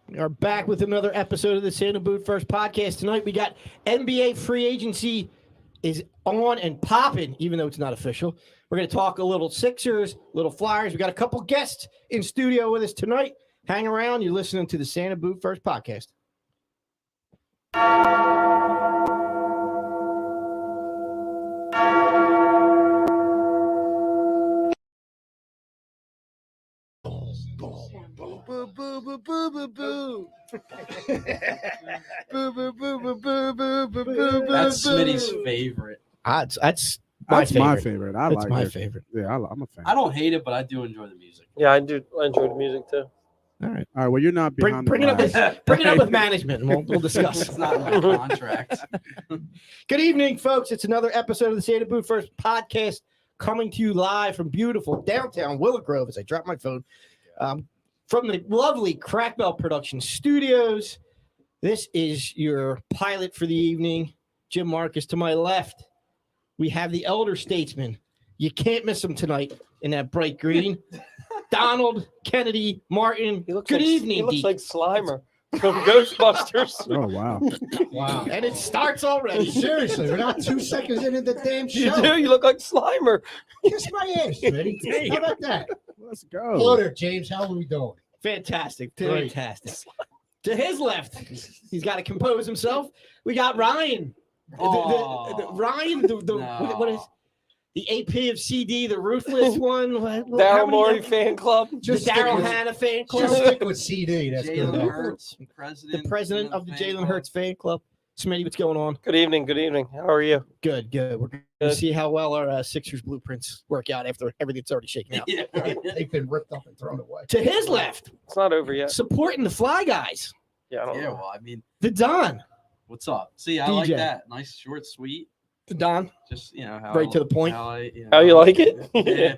We are back with another episode of the Santa Boot First podcast. Tonight we got NBA free agency is on and popping, even though it's not official. We're going to talk a little Sixers, little Flyers. We got a couple guests in studio with us tonight. Hang around. You're listening to the Santa Boot First podcast. Boo, boo, boo, boo, boo, boo. Boo, boo, boo, boo, boo, boo, boo, boo. That's Smitty's favorite. That's my favorite. I That's like my it. favorite. Yeah, I'm a fan. I don't hate it, but I do enjoy the music. Yeah, I do. I enjoy the music too. All right. All right. Well, you're not behind Bring it up with management, and we'll discuss. It's not in my contract. Good evening, folks. It's another episode of the Santa Boot First podcast coming to you live from beautiful downtown Willow Grove as I drop my phone. From the lovely Crackbell Production Studios. This is your pilot for the evening. Jim Marcus to my left. We have the elder statesman. You can't miss him tonight in that bright green. Donald Kennedy Martin. Good evening, He looks Deke. like Slimer from Ghostbusters. Oh, wow. Wow. And it starts already. Seriously, we're not 2 seconds into the damn You show. do. You look like Slimer. Kiss my ass, Smitty. How about that? Let's go. Hello there, James. How are we doing? Fantastic. Great. Fantastic. To his left, he's got to compose himself. We got Ryan. Ryan, No. what is the AP of CD, the ruthless one? How Daryl many- Morey fan club. The Just stick Daryl with- Hannah fan Just club. stick with CD. That's good Jalen enough. Hurts, The president. president of the Jalen Hurts fan club. Smitty, what's going on? Good evening. Good evening. How are you? Good. We're going to Good. see how well our Sixers blueprints work out after everything's already shaken out. Yeah. They've been ripped up and thrown away. To his left, It's not over yet. supporting the Fly Guys, Yeah, I don't Yeah, know. well, I mean, the Don. what's up? See, I like DJ. that. Nice, short, sweet. The Don. Just, how Right to the point. How How you like it? Yeah.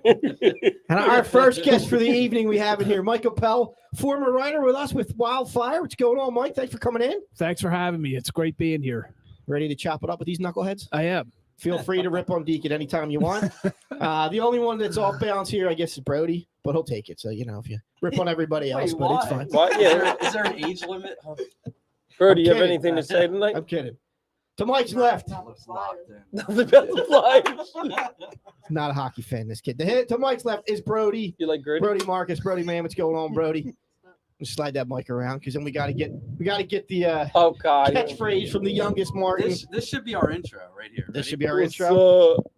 And our first guest for the evening we have in here, Mike Appel, former writer with us with Wildfire. What's going on, Mike? Thanks for coming in. Thanks for having me. It's great being here. Ready to chop it up with these knuckleheads? I am. Feel free to rip on Deke at any time you want. The only one that's off balance here, I guess, is Brody, but he'll take it. So, if you rip on everybody else, Wait, but it's why? fine. What? Yeah. Is there an age limit? Bro, do you have kidding. anything to say tonight? I'm kidding. To Mike's left, Looks locked in. Nothing about the Flyers. not a hockey fan, this kid. To Mike's left is Brody. You like gritty? Brody Marcus. Brody, man, what's going on, Brody? Just slide that mic around because then we got to get the Oh God. catchphrase from the youngest Martin. This should be our intro right here. This Ready? should be our What's intro. up?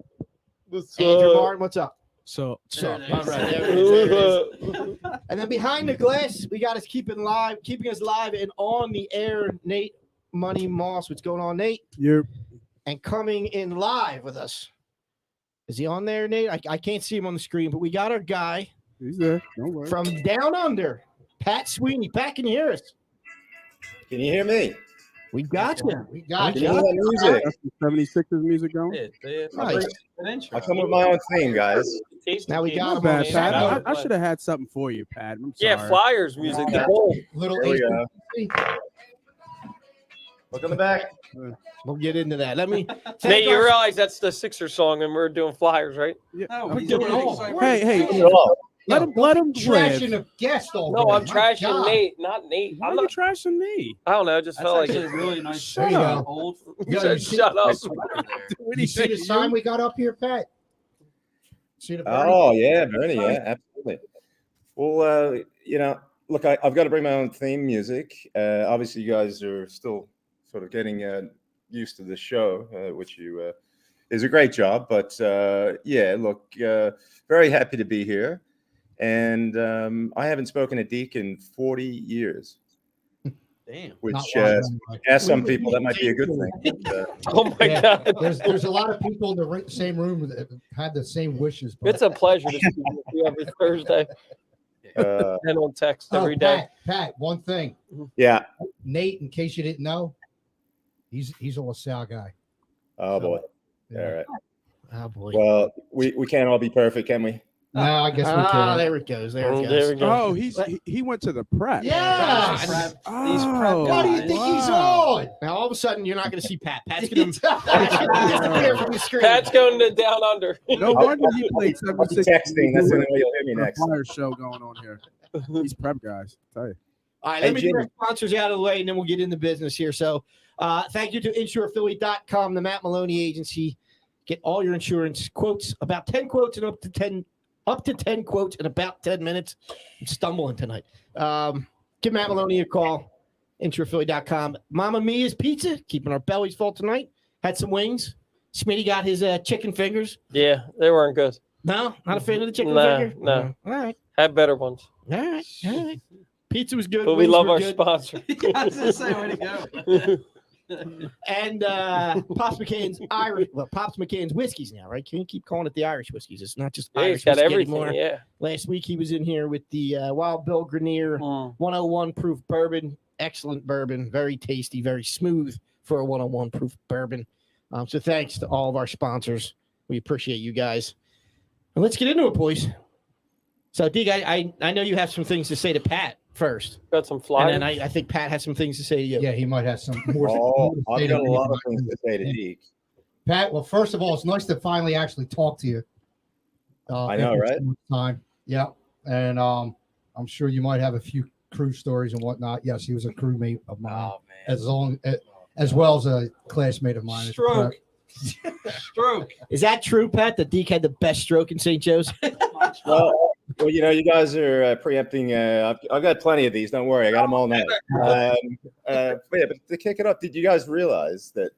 What's Andrew up? Martin, what's up? So There it is. All right, there it is. And then behind the glass, we got us keeping us live and on the air. Nate Money Moss, what's going on, Nate? You're And coming in live with us, is he on there, Nate? I can't see him on the screen, but we got our guy he's there. Don't worry. from down under, Pat Sweeney. Pat, can you hear us? Can you hear me? We got you. We got Can you. you that music? That's the 76ers music going. Nice. An intro. I come with my own theme, guys. Now we got Not him bad, on Pat. there. I should have had something for you, Pat. I'm sorry. Yeah, Flyers music. Yeah. Little There we go. AC. Look on the back. We'll get into that. Let me. Nate, you realize that's the Sixers song, and we're doing Flyers, right? Yeah. No, I'm he's doing already all. excited. Hey, Oh, let him Trashing live. the guest all No, day. I'm My trashing God. Nate, not Nate. Why I'm are you not. trashing me? I don't know. I just That's felt like actually it. a really nice. Shut There you up. go. Old. You Yeah, said, you see- shut up. You see the sign we got up here, Pat? See the Bernie? oh yeah, Bernie. Yeah, absolutely. Well, look, I've got to bring my own theme music. Obviously, you guys are still sort of getting used to the show, which is a great job. But yeah, look, very happy to be here. And I haven't spoken to Deke in 40 years, Damn. which Not long anyway. as some people that might be a good thing. But, Oh my Yeah. God. There's a lot of people in the same room that had the same wishes. But It's a pleasure to speak with you every Thursday and on text every day. Pat, one thing. yeah. Nate, in case you didn't know, he's a LaSalle guy. Oh boy. Yeah. All right. Oh boy. Well, we can't all be perfect, can we? No, I guess we Ah, can. there it goes. There it goes. There we go. Oh, he went to the prep. Yeah. He's prep Oh, What do you think he's on? Now all of a sudden you're not going to see Pat. Pat's going to disappear from the screen. Pat's going to down under. No wonder he played I'll be 76. texting. That's the only way you'll hear me next. Flyers show going on here. These prep guys. I tell you. All right, Hey, let me get our Jimmy. sponsors out of the way, and then we'll get into business here. So thank you to InsurePhilly.com, the Matt Maloney agency. Get all your insurance quotes, about 10 quotes and up to 10 quotes in about 10 minutes. I'm stumbling tonight. Give Matt Maloney a call, InsurePhilly.com. Mama Mia's Pizza, keeping our bellies full tonight. Had some wings. Smitty got his chicken fingers. Yeah, they weren't good. No, not a fan of the chicken Nah, finger? no. All right. Had better ones. All right. All right. Pizza was good. But we wings love were our good. sponsor. I was gonna say, way to go. And Pops McCann's Pops McCann's whiskeys now, right? Can you keep calling it the Irish whiskeys? It's not just Yeah, Irish he's got whiskey everything. anymore. Yeah. Last week he was in here with the Wild Bill Grenier 101 proof bourbon. Excellent bourbon, very tasty, very smooth for a 101 proof bourbon. So thanks to all of our sponsors. We appreciate you guys. And let's get into it, boys. So, Dig, I know you have some things to say to Pat first. Got some flyers. And then I think Pat has some things to say to you. Yeah, he might have some more. Oh, more to I've say got a than lot me. of things to say to Deke. Pat, well, first of all, it's nice to finally actually talk to you. I know, after right? so much time. Yeah, and I'm sure you might have a few crew stories and whatnot. Yes, he was a crewmate of mine, Oh man. as well as a classmate of mine. Stroke. Stroke. Is that true, Pat, that Deke had the best stroke in St. Joe's? Well, you know, you guys are preempting. I've got plenty of these. Don't worry, I got them all now. But to kick it up, did you guys realize that?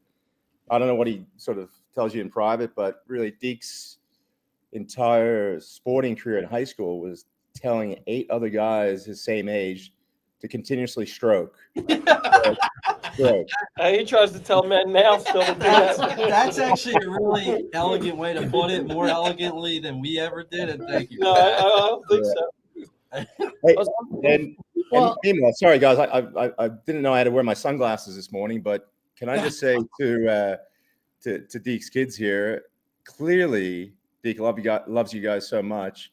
I don't know what he sort of tells you in private, but really, Deke's entire sporting career in high school was telling 8 other guys his same age to continuously stroke. Stroke. He tries to tell men now still to do that. That's actually a really elegant way to put it, more elegantly than we ever did. And thank you. No, I don't think so. Hey, and meanwhile, sorry guys, I didn't know I had to wear my sunglasses this morning, but can I just say to Deke's kids here, clearly Deke loves you guys so much.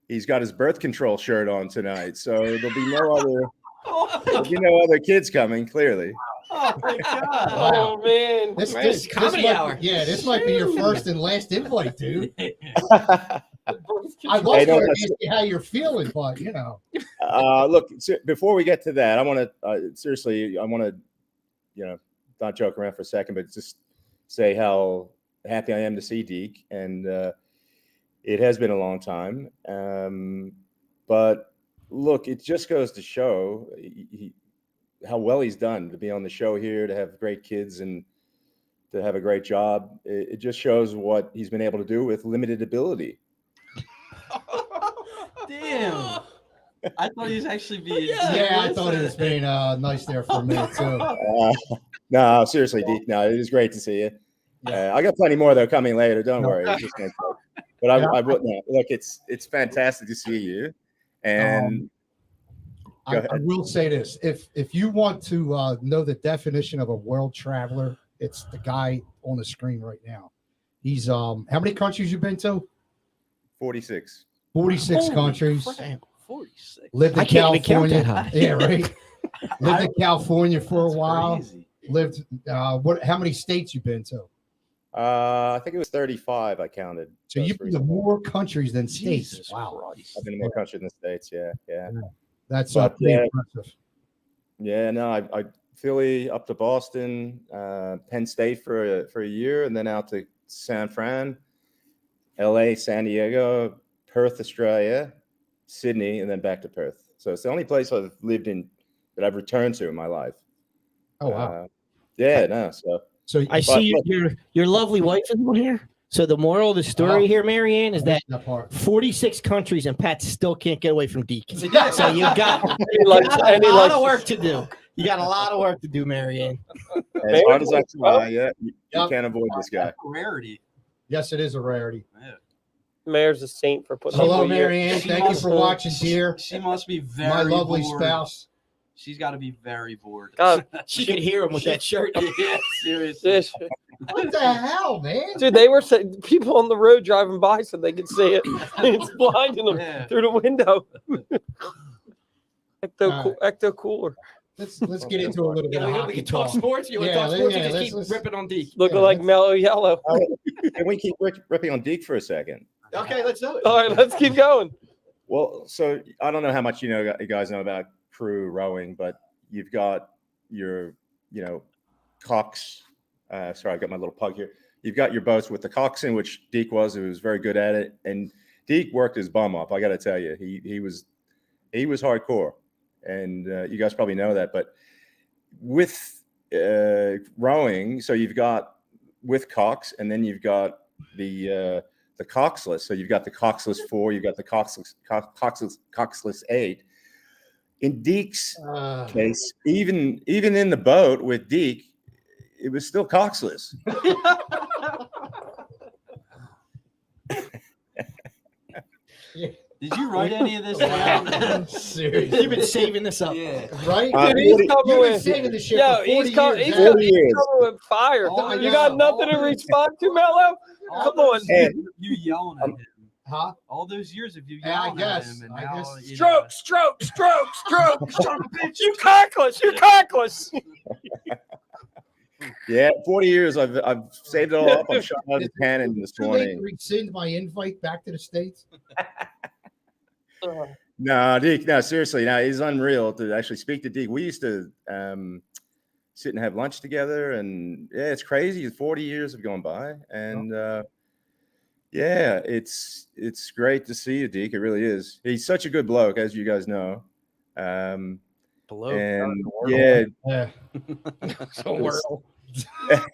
He's got his birth control shirt on tonight, so there'll be no other kids coming. Clearly. Oh my God. Oh man. This comedy might, hour. Yeah, this might be your first and last invite, dude. I Hey, was no, going to that's- ask you how you're feeling, but you know. Look, before we get to that, I want to seriously, not joke around for a second, but just say how happy I am to see Deke, and it has been a long time. But look, it just goes to show how well he's done to be on the show here, to have great kids, and to have a great job. It just shows what he's been able to do with limited ability. Damn. I thought he was actually being. Yeah, I thought it was being nice there for a minute too. No, seriously, Deke. No, it is great to see you. I got plenty more though coming later. Don't worry. It's just gonna talk. But I would look. It's fantastic to see you. And I will say this: if you want to know the definition of a world traveler, it's the guy on the screen right now. He's how many countries you been to? 46. 46 countries. 46. Lived in I can't even count California. that high. Yeah, right. Lived in California for a while. Crazy. Lived. How many states you been to? I think it was 35. I counted. So you've been to more countries than states. Jesus Wow, Christ. I've been to more countries than the States. Yeah. that's But, pretty yeah. impressive. Yeah. No, I Philly up to Boston, Penn State for a year, and then out to San Fran, LA, San Diego, Perth, Australia, Sydney, and then back to Perth. So it's the only place I've lived in that I've returned to in my life. Oh wow. Yeah. No. So I see your lovely wife is on here. So the moral of the story here, Marianne, is that That part. 46 countries and Pat still can't get away from Deke. So you got He likes- a and he lot likes- of work to do. You got a lot of work to do, Marianne. as hard as I try, you Yep. can't avoid this guy. That's a rarity. Yes, it is a rarity. Yeah. Mayor's a saint for putting Hello, up with you. Marianne. Thank you for watching, dear. She must be very My lovely bored. spouse. She's got to be very bored. God, She could hear him with that shirt. Yeah, seriously. this- What the hell, man? dude, they were saying people on the road driving by said they could see it. It's blinding them Yeah. through the window. All Ecto cooler. Let's get into a little bit of hockey talk. sports. You want to talk sports? You just keep ripping on Deke. Looking Yeah, like let's- mellow yellow. Can we keep ripping on Deke for a second? Okay, let's do it. All right, let's keep going. Well, so I don't know how much you guys know about crew rowing, but you've got your, Cox. Sorry, I've got my little pug here. You've got your boats with the coxswain, which Deke was, who was very good at it. And Deke worked his bum up. I got to tell you, he was hardcore. And you guys probably know that. But with rowing, so you've got with Cox, and then you've got the coxless. So you've got the coxless 4, you've got the coxless 8. In Deke's case, even in the boat with Deke, it was still coxless. Did you write any of this down? Seriously, you've been saving this up, Yeah. right? Dude, he's coming You've been with. saving this shit Yo, for 40 he's coming. years. He's coming with fire. Oh, You got nothing to respond to, Mello? Come on. Hey. You yelling at him. Huh? All those years of you Yeah, I yelling at guess. him. And I now, guess. Stroke. You cockless. You cockless. Yeah, 40 years. I've saved it all up. I'm shot out of the cannon this Too late to morning. rescind my invite back to the States. No, Deke. No, seriously. No, it's unreal to actually speak to Deke. We used to sit and have lunch together, and yeah, it's crazy. 40 years have gone by, and yeah, it's great to see you, Deke. It really is. He's such a good bloke, as you guys know. And yeah, Yeah.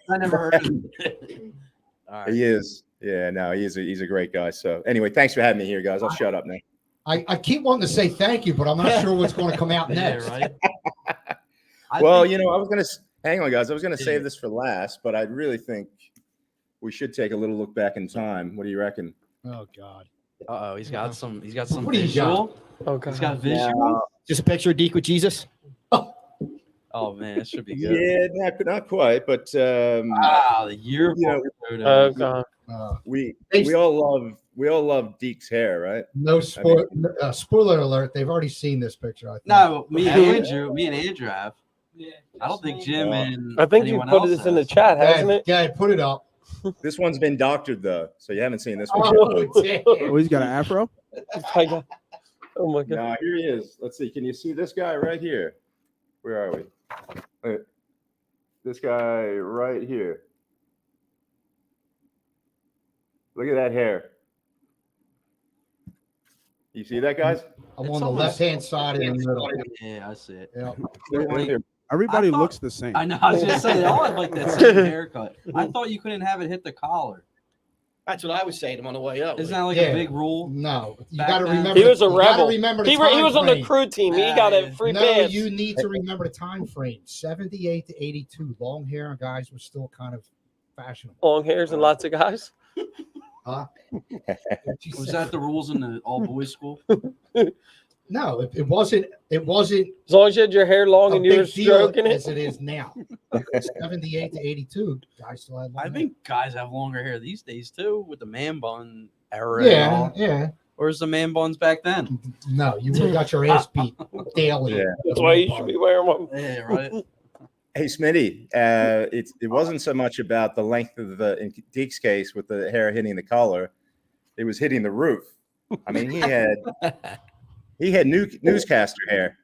I never heard of him. All right. he is. Yeah, no, he's a great guy. So anyway, thanks for having me here, guys. I'll shut up now. I keep wanting to say thank you, but I'm not sure what's going to come out Yeah, next. right. Well, think- I was going to hang on, guys. I was going to Yeah. save this for last, but I really think we should take a little look back in time. What do you reckon? Oh God. Uh-oh, he's got some What do you visual. Oh, He's God. got visual. Just a picture of Deke with Jesus. Oh man, it should be good. Yeah, not quite, but Wow, the year You know, Oh, God. we all love Deke's hair, right? No spoiler alert. They've already seen this picture. I think. No, me and Andrew have. I don't think Jim and I think you anyone put else this in the has. chat, hasn't it? Yeah, put it up. This one's been doctored though, so you haven't seen this one. Oh, damn. Oh, he's got an afro. My God. Oh, my God. No, here he is. Let's see. Can you see this guy right here? Where are we? This guy right here. Look at that hair. You see that, guys? I'm It's on the almost- left-hand side in the middle. Yeah, I see it. Yeah. Everybody I thought- looks the same. I know. I was just saying they all have like that same haircut. I thought you couldn't have it hit the collar. That's what I was saying to him on the way up. Isn't that like Yeah. a big rule? No, you Back got to then. remember. He was a you gotta rebel. Remember the He time was on the frame. crew team. He got a free No, pass. you need to remember the time frame. 78 to 82. Long hair and guys were still kind of fashionable. Long hairs and lots of guys. Huh? Was that the rules in the all boys school? No, it wasn't. It wasn't As long as you had your hair long a and you were big deal stroking as it. it is now. 78 to 82, guys still had long I hair. think guys have longer hair these days too, with the man bun era. and Yeah, all. yeah. Where's the man buns back then? No, you would have got your ass beat daily. Yeah. That's why you should be wearing one. Yeah, right. Hey, Smitty, it wasn't so much about the length of in Deke's case with the hair hitting the collar; it was hitting the roof. I mean, he had newscaster hair,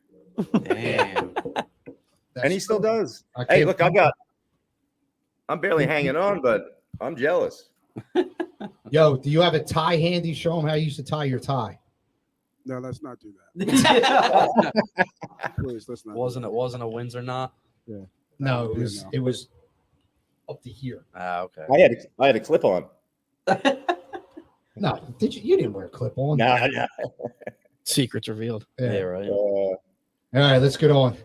Damn. That's and he still true. does. I Hey, can't- look, I'm barely hanging on, but I'm jealous. Yo, do you have a tie handy? Show them how you used to tie your tie. No, let's not do that. Please, let's not. Wasn't a Windsor knot? No, it Yeah, was no. it was up to here. Ah, okay. I had a clip on. No, did you? You didn't wear a clip on. Nah. Secrets revealed. Yeah, right. All right, let's get on.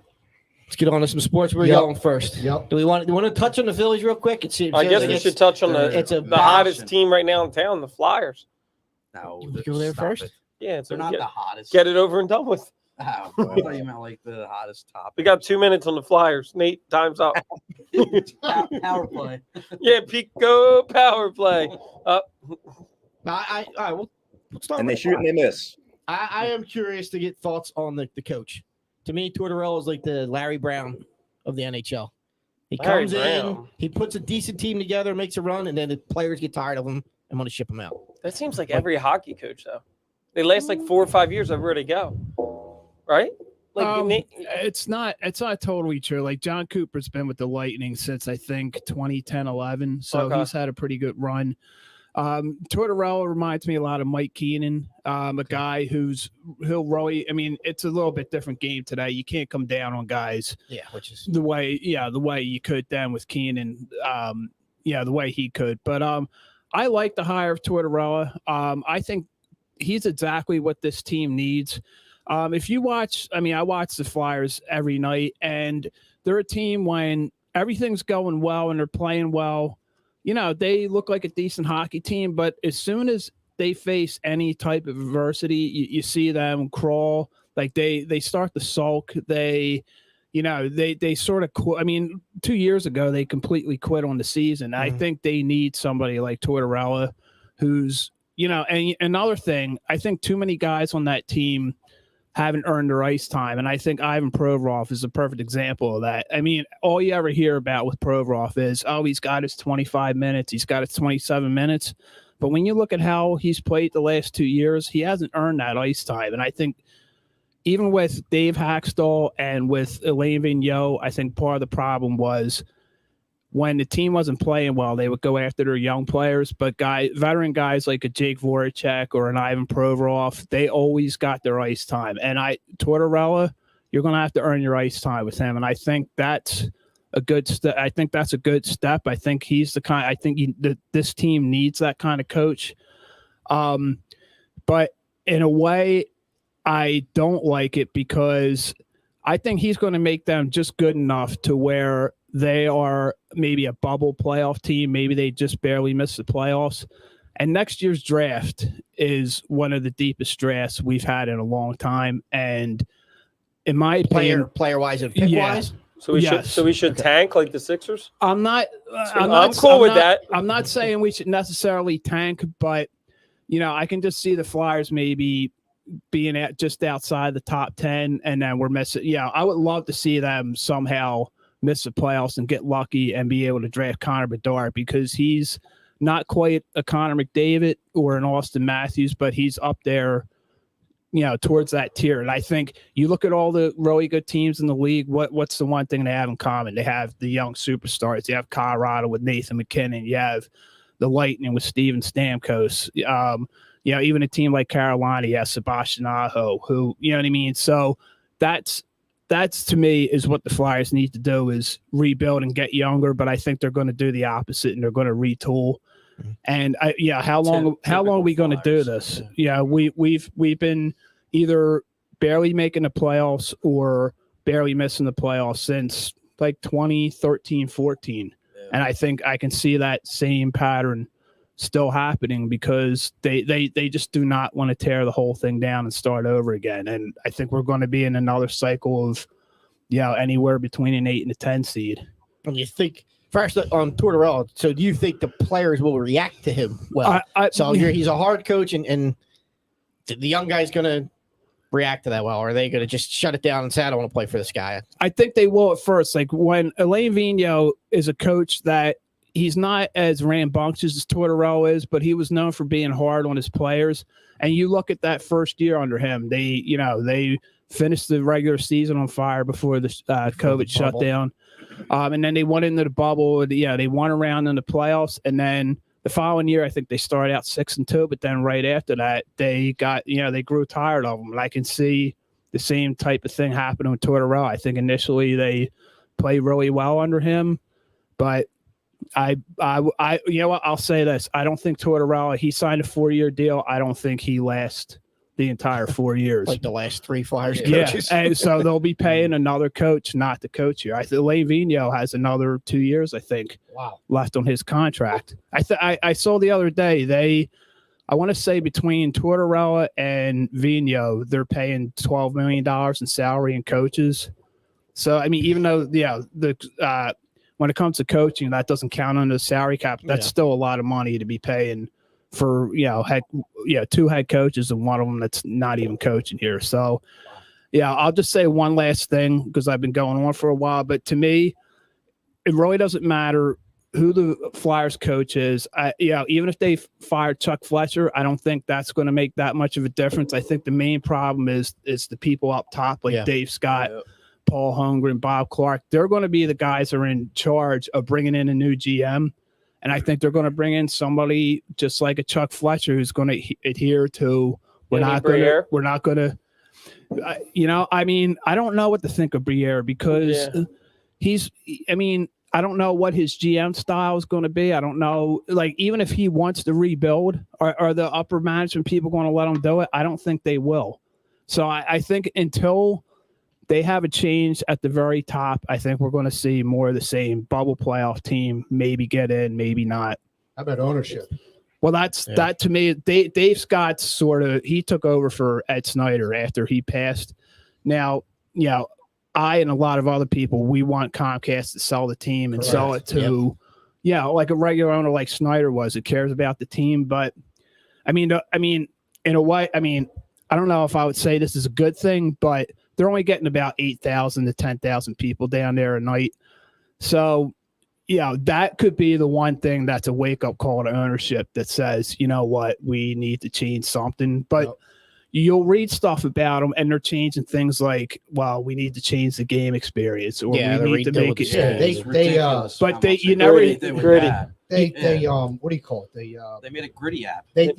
Let's get on to some sports. We're Yep. going first. Yep. Do we want to touch on the Phillies real quick? It seems I guess like we it's- should touch on it's a the hottest passion. team right now in town, the Flyers. No, You go there stop first? it. Yeah, They're not get, the hottest. get it over and done with. Oh, I thought you meant like the hottest topic. We got 2 minutes on the Flyers. Nate, time's up. Power play. Yeah, Pico power play. All right, we'll start. And they with- shoot and they miss. I am curious to get thoughts on the coach. To me, Tortorella is like the Larry Brown of the NHL. He Larry comes in, Brown. he puts a decent team together, makes a run, and then the players get tired of him and want to ship him out. That seems like every hockey coach, though. They last like 4 or 5 years everywhere they go. Right? It's not totally true. Like John Cooper's been with the Lightning since I think 2010, 11. So he's had a pretty good run. Tortorella reminds me a lot of Mike Keenan, a guy he'll really, I mean, it's a little bit different game today. You can't come down on guys. Yeah, which is the way you could then with Keenan. The way he could. But I like the hire of Tortorella. I think he's exactly what this team needs. If you watch, I watch the Flyers every night, and they're a team when everything's going well and they're playing well. They look like a decent hockey team, but as soon as they face any type of adversity, you see them crawl. Like they start to sulk. They sort of quit. 2 years ago, they completely quit on the season. I think they need somebody like Tortorella who's, and another thing, I think too many guys on that team haven't earned their ice time. And I think Ivan Provorov is a perfect example of that. All you ever hear about with Provorov is, he's got his 25 minutes. He's got his 27 minutes. But when you look at how he's played the last 2 years, he hasn't earned that ice time. And I think even with Dave Haxtell and with Alain Vigneault, I think part of the problem was when the team wasn't playing well, they would go after their young players. But veteran guys like a Jake Voracek or an Ivan Provorov, they always got their ice time. And Tortorella, you're going to have to earn your ice time with him. And I think that's a good step. I think that's a good step. I think he's the kind. I think this team needs that kind of coach. But in a way, I don't like it because I think he's going to make them just good enough to where they are maybe a bubble playoff team. Maybe they just barely miss the playoffs. And next year's draft is one of the deepest drafts we've had in a long time. And in my opinion, player-wise and pick-wise? So we should tank like the Sixers? I'm cool with that. I'm not saying we should necessarily tank, but, I can just see the Flyers maybe being at just outside the top 10, and then we're missing. Yeah, I would love to see them somehow miss the playoffs and get lucky and be able to draft Connor Bedard, because he's not quite a Connor McDavid or an Austin Matthews, but he's up there, towards that tier. And I think you look at all the really good teams in the league, what's the one thing they have in common? They have the young superstars. You have Colorado with Nathan McKinnon. You have the Lightning with Steven Stamkos. Even a team like Carolina, yes, Sebastian Aho, who, you know what I mean? So that's to me is what the Flyers need to do, is rebuild and get younger. But I think they're going to do the opposite, and they're going to retool. And how long are we going to do this? Yeah, we've been either barely making the playoffs or barely missing the playoffs since like 2013, 14. Yeah. And I think I can see that same pattern still happening because they just do not want to tear the whole thing down and start over again. And I think we're going to be in another cycle of, anywhere between an 8 and a 10 seed. And you think first on Tortorella, so do you think the players will react to him well? He's a hard coach, and the young guy's going to react to that well? Or are they going to just shut it down and say, I don't want to play for this guy? I think they will at first. Like when Alain Vigneault is a coach that he's not as rambunctious as Tortorella is, but he was known for being hard on his players. And you look at that first year under him, they finished the regular season on fire before the COVID shutdown. And then they went into the bubble. They won a round in the playoffs. And then the following year, I think they started out 6-2, but then right after that, they got, they grew tired of them. And I can see the same type of thing happening with Tortorella. I think initially they played really well under him, but I'll say this. I don't think Tortorella, he signed a 4-year deal. I don't think he lasts the entire 4 years. Like the last 3 Flyers coaches. Yeah, and so they'll be paying another coach not to coach here. I think Alain Vigneault has another 2 years, I think, left on his contract. I saw the other day, I want to say between Tortorella and Vigneault, they're paying $12 million in salary and coaches. So, even though, when it comes to coaching, that doesn't count under the salary cap. That's still a lot of money to be paying for, 2 head coaches and one of them that's not even coaching here. So, I'll just say one last thing because I've been going on for a while. But to me, it really doesn't matter who the Flyers coach is. Even if they fire Chuck Fletcher, I don't think that's going to make that much of a difference. I think the main problem is the people up top, like Dave Scott, Paul Holmgren, Bob Clark. They're going to be the guys that are in charge of bringing in a new GM. And I think they're going to bring in somebody just like a Chuck Fletcher who's going to adhere to we're not going to, I don't know what to think of Briere because I don't know what his GM style is going to be. I don't know, like, even if he wants to rebuild, are the upper management people going to let him do it? I don't think they will. So I think until they have a change at the very top, I think we're going to see more of the same bubble playoff team, maybe get in, maybe not. How about ownership? Well, that to me, Dave Scott's he took over for Ed Snyder after he passed. Now, I and a lot of other people, we want Comcast to sell the team and sell it to, like a regular owner like Snyder was, who cares about the team. But I mean, in a way, I don't know if I would say this is a good thing, but they're only getting about 8,000 to 10,000 people down there a night. So, that could be the one thing that's a wake-up call to ownership that says, you know what, we need to change something. But you'll read stuff about them, and they're changing things like, well, we need to change the game experience, or we need to make it. What do you call it? They made a gritty app. That's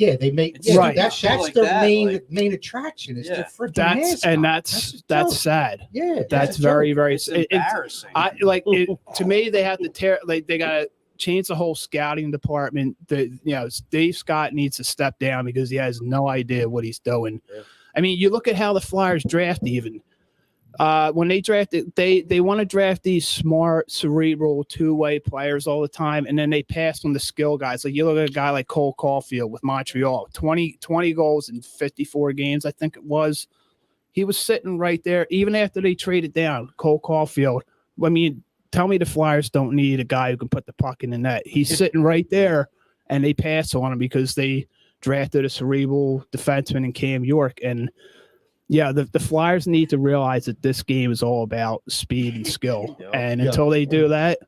their main attraction. Is their freaking mascot. That's sad. Yeah, that's very, very embarrassing. To me, they have to they got to change the whole scouting department. Dave Scott needs to step down because he has no idea what he's doing. Yeah. I mean, you look at how the Flyers draft even. When they drafted, they want to draft these smart, cerebral, two-way players all the time, and then they pass on the skill guys. Like you look at a guy like Cole Caulfield with Montreal, 20 goals in 54 games, I think it was. He was sitting right there, even after they traded down Cole Caulfield. I mean, tell me the Flyers don't need a guy who can put the puck in the net. He's sitting right there, and they pass on him because they drafted a cerebral defenseman in Cam York, and the Flyers need to realize that this game is all about speed and skill. And until they do that,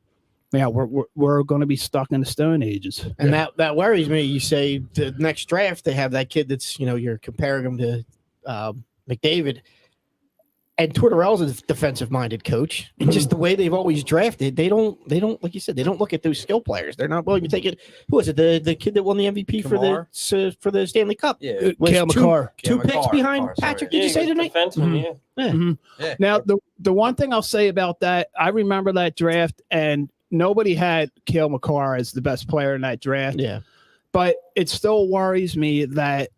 we're going to be stuck in the Stone Ages. And that worries me. You say the next draft, they have that kid that's, you're comparing him to McDavid. And Tortorella's a defensive-minded coach. And just the way they've always drafted, they don't, like you said, they don't look at those skill players. They're not willing to take it. Who was it? The kid that won the MVP for the Stanley Cup? Yeah, Cale Makar. Two picks behind Patrick. Did you say tonight? Now, the one thing I'll say about that, I remember that draft, and nobody had Cale Makar as the best player in that draft. Yeah, but it still worries me that.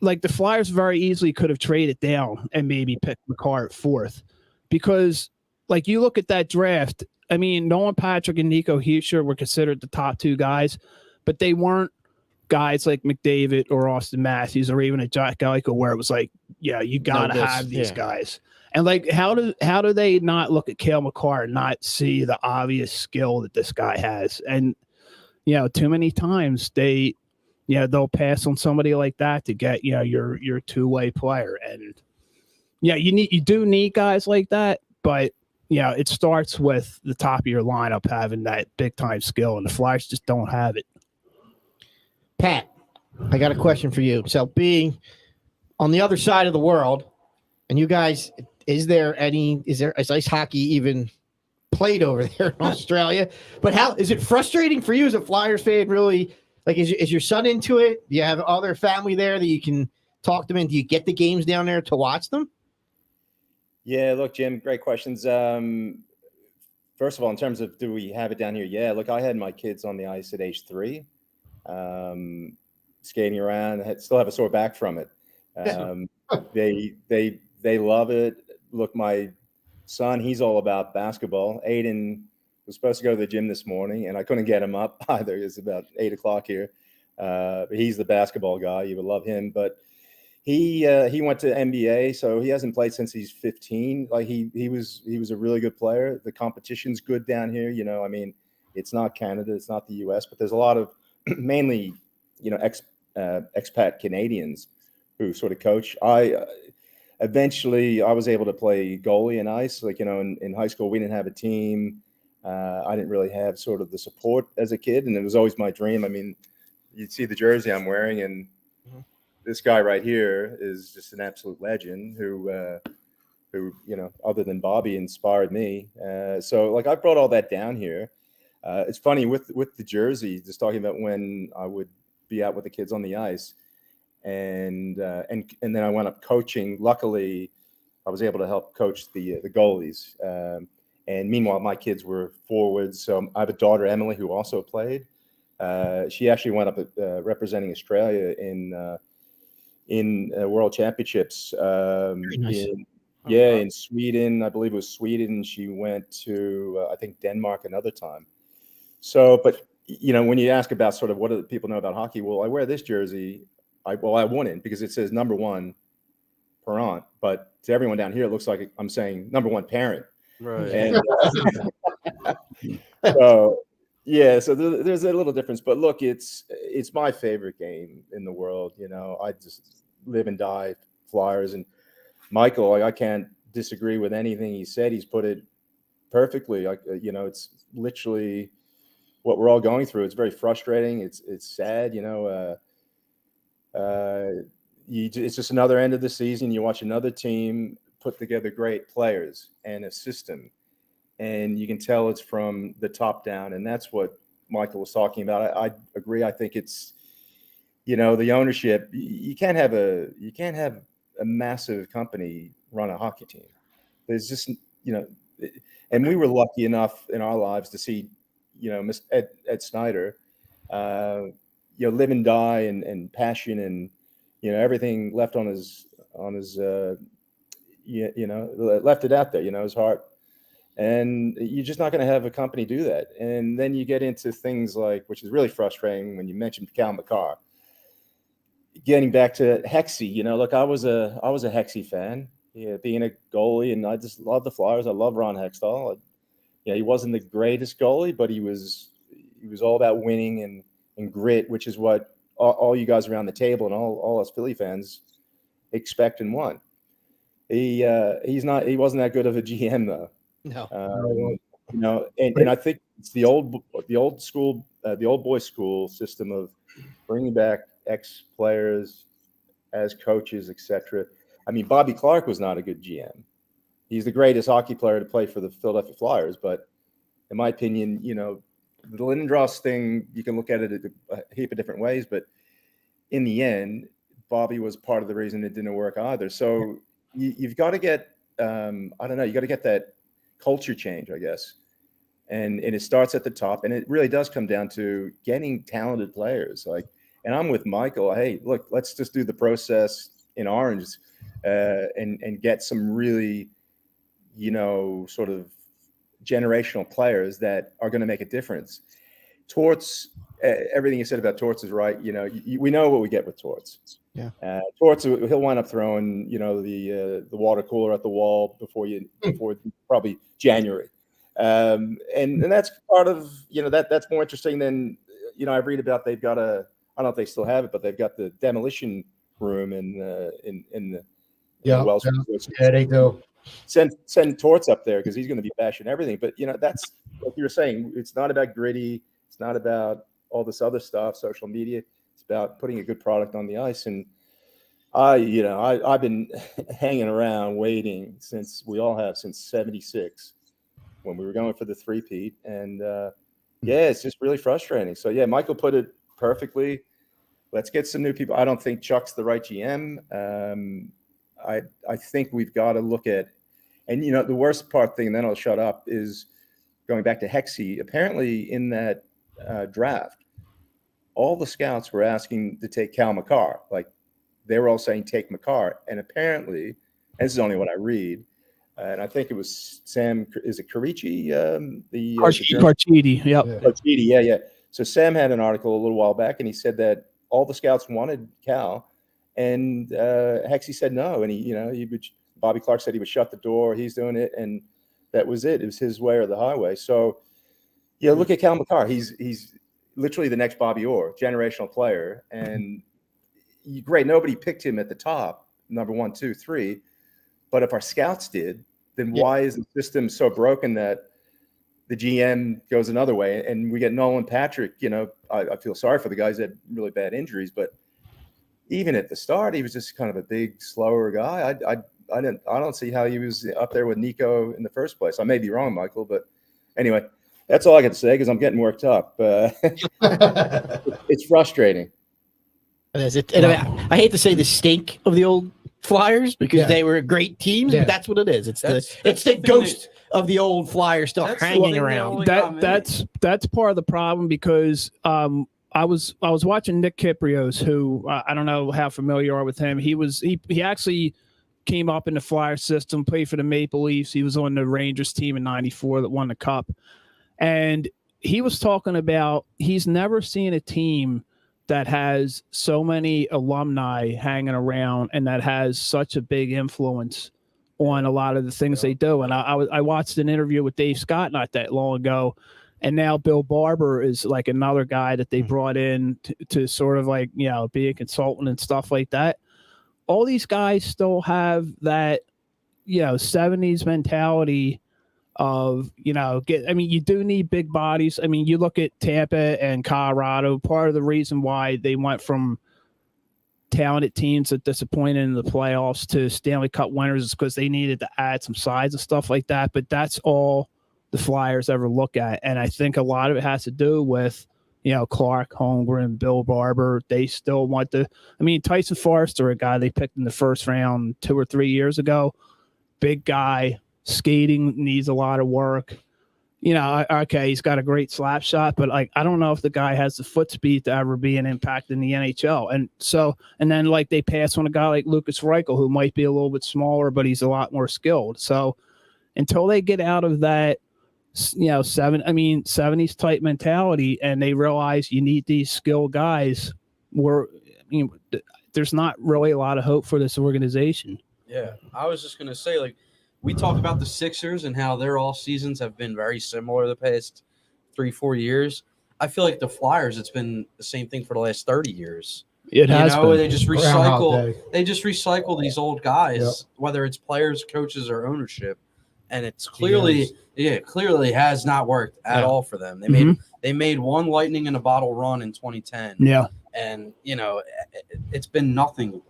Like the Flyers very easily could have traded down and maybe picked Makar at fourth, because like you look at that draft. I mean, Nolan Patrick and Nico Hischier were considered the top two guys, but they weren't guys like McDavid or Austin Matthews or even a Jack Eichel, where it was like, you gotta have these guys. And like, how do they not look at Cale Makar and not see the obvious skill that this guy has? And too many times they'll pass on somebody like that to get, your two-way player. And you do need guys like that, but it starts with the top of your lineup having that big time skill, and the Flyers just don't have it. Pat, I got a question for you. So being on the other side of the world, and you guys, is ice hockey even played over there in Australia? But how is it frustrating for you as a Flyers fan, really? Like, is your son into it? Do you have other family there that you can talk to them? And do you get the games down there to watch them? Yeah, look, Jim, great questions. First of all, in terms of do we have it down here? Yeah, look, I had my kids on the ice at age 3, skating around. I still have a sore back from it. They love it. Look, my son, he's all about basketball. Aiden was supposed to go to the gym this morning, and I couldn't get him up either. It's about 8 o'clock here. But he's the basketball guy. You would love him. But he went to NBA, so he hasn't played since he's 15. Like he was a really good player. The competition's good down here. I mean, it's not Canada, it's not the US, but there's a lot of mainly, expat Canadians who sort of coach. Eventually I was able to play goalie and ice. Like, in high school, we didn't have a team. I didn't really have sort of the support as a kid, and it was always my dream. I mean, you'd see the jersey I'm wearing, and this guy right here is just an absolute legend who other than Bobby, inspired me. So like I brought all that down here. It's funny with the jersey, just talking about when I would be out with the kids on the ice, and then I went up coaching. Luckily, I was able to help coach the goalies. And meanwhile, my kids were forwards. So I have a daughter, Emily, who also played. She actually went up representing Australia in World Championships. Nice. In Sweden. I believe it was Sweden. She went to I think Denmark another time. So, but when you ask about sort of what do the people know about hockey, well, I wear this jersey. I wouldn't, because it says number one parent, but to everyone down here, it looks like I'm saying number one parent. Right. And so there's a little difference, but look, it's my favorite game in the world. I just live and die Flyers, and Michael, I can't disagree with anything he said. He's put it perfectly. It's literally what we're all going through. It's very frustrating. It's sad. It's just another end of the season. You watch another team put together great players and a system, and you can tell it's from the top down. And that's what Michael was talking about. I agree. I think it's, the ownership. You can't have a massive company run a hockey team. There's just, and we were lucky enough in our lives to see, Miss Ed Snyder, live and die and passion and, everything left on his left it out there, his heart. And you're just not going to have a company do that. And then you get into things like, which is really frustrating when you mentioned Cal McCarr. Getting back to Hexy, look, I was a Hexy fan, being a goalie, and I just love the Flyers. I love Ron Hextall. He wasn't the greatest goalie, but he was all about winning and grit, which is what all you guys around the table and all us Philly fans expect and want. He wasn't that good of a GM though. No. And I think it's the old boy school system of bringing back ex-players as coaches, etc. I mean, Bobby Clark was not a good GM. He's the greatest hockey player to play for the Philadelphia Flyers, but in my opinion, the Lindros thing, you can look at it a heap of different ways, but in the end, Bobby was part of the reason it didn't work either. So you've got to get, you got to get that culture change, I guess. And it starts at the top, and it really does come down to getting talented players. And I'm with Michael. Hey, look, let's just do the process in Orange, and get some really, sort of generational players that are going to make a difference. Torts, everything you said about Torts is right. We know what we get with Torts. Yeah. Torts, he'll wind up throwing, the water cooler at the wall before probably January. And that's part of, that's more interesting than, I read about they've got I don't know if they still have it, but they've got the demolition room in the Wells. Yeah, they do. Send Torts up there because he's going to be bashing everything. But that's like you were saying. It's not about gritty. It's not about all this other stuff, social media. It's about putting a good product on the ice. And I've been hanging around waiting since '76 when we were going for the three-peat. And it's just really frustrating. So Michael put it perfectly. Let's get some new people. I don't think Chuck's the right GM. I think we've got to look at, and the worst part thing, and then I'll shut up, is going back to Hexy. Apparently in that draft, all the scouts were asking to take Cal McCarr. Like they were all saying take McCarr, and apparently, and this is only what I read, and I think it was Sam. Is it Carici? Carchidi, yep. Carchidi, yeah. So Sam had an article a little while back, and he said that all the scouts wanted Cal. And Hexy said no, and Bobby Clark said he would shut the door. He's doing it, and that was it. It was his way or the highway. So, look at Cal McCarr. He's literally the next Bobby Orr, generational player, and great. Nobody picked him at the top, number 1, 2, 3. But if our scouts did, then why is the system so broken that the GM goes another way, and we get Nolan Patrick. You know, I feel sorry for the guys that had really bad injuries, but even at the start, he was just kind of a big, slower guy. I don't see how he was up there with Nico in the first place. I may be wrong, Michael, but anyway, that's all I can say because I'm getting worked up. It's frustrating. It is. And I hate to say the stink of the old Flyers because they were great teams, but that's what it is. It's the ghost of the old Flyers still hanging around. That's part of the problem because I was watching Nick Kyprios, who I don't know how familiar you are with him. He actually came up in the Flyer system, played for the Maple Leafs. He was on the Rangers team in '94 that won the Cup, and he was talking about he's never seen a team that has so many alumni hanging around and that has such a big influence on a lot of the things they do. And I watched an interview with Dave Scott not that long ago, and now Bill Barber is like another guy that they brought in to sort of like, you know, be a consultant and stuff like that. All these guys still have that, you know, 70s mentality of, you know, you do need big bodies. I mean, you look at Tampa and Colorado, part of the reason why they went from talented teams that disappointed in the playoffs to Stanley Cup winners is because they needed to add some size and stuff like that. But that's all the Flyers ever look at. And I think a lot of it has to do with, you know, Clark, Holmgren, Bill Barber. They still want to, Tyson Forster, a guy they picked in the first round 2 or 3 years ago, big guy, skating needs a lot of work. You know, okay, he's got a great slap shot, but like I don't know if the guy has the foot speed to ever be an impact in the NHL. And then like they pass on a guy like Lucas Reichel, who might be a little bit smaller, but he's a lot more skilled. So until they get out of that, you know, 70s type mentality, and they realize you need these skilled guys, there's not really a lot of hope for this organization. Yeah, I was just gonna say, like, we talk about the Sixers and how their all seasons have been very similar the past 3-4 years. I feel like the Flyers, it's been the same thing for the last 30 years. It has been. They just recycle these old guys, whether it's players, coaches, or ownership. And it's clearly has not worked at all for them. They made one lightning in a bottle run in 2010. Yeah. And, you know, it's been nothing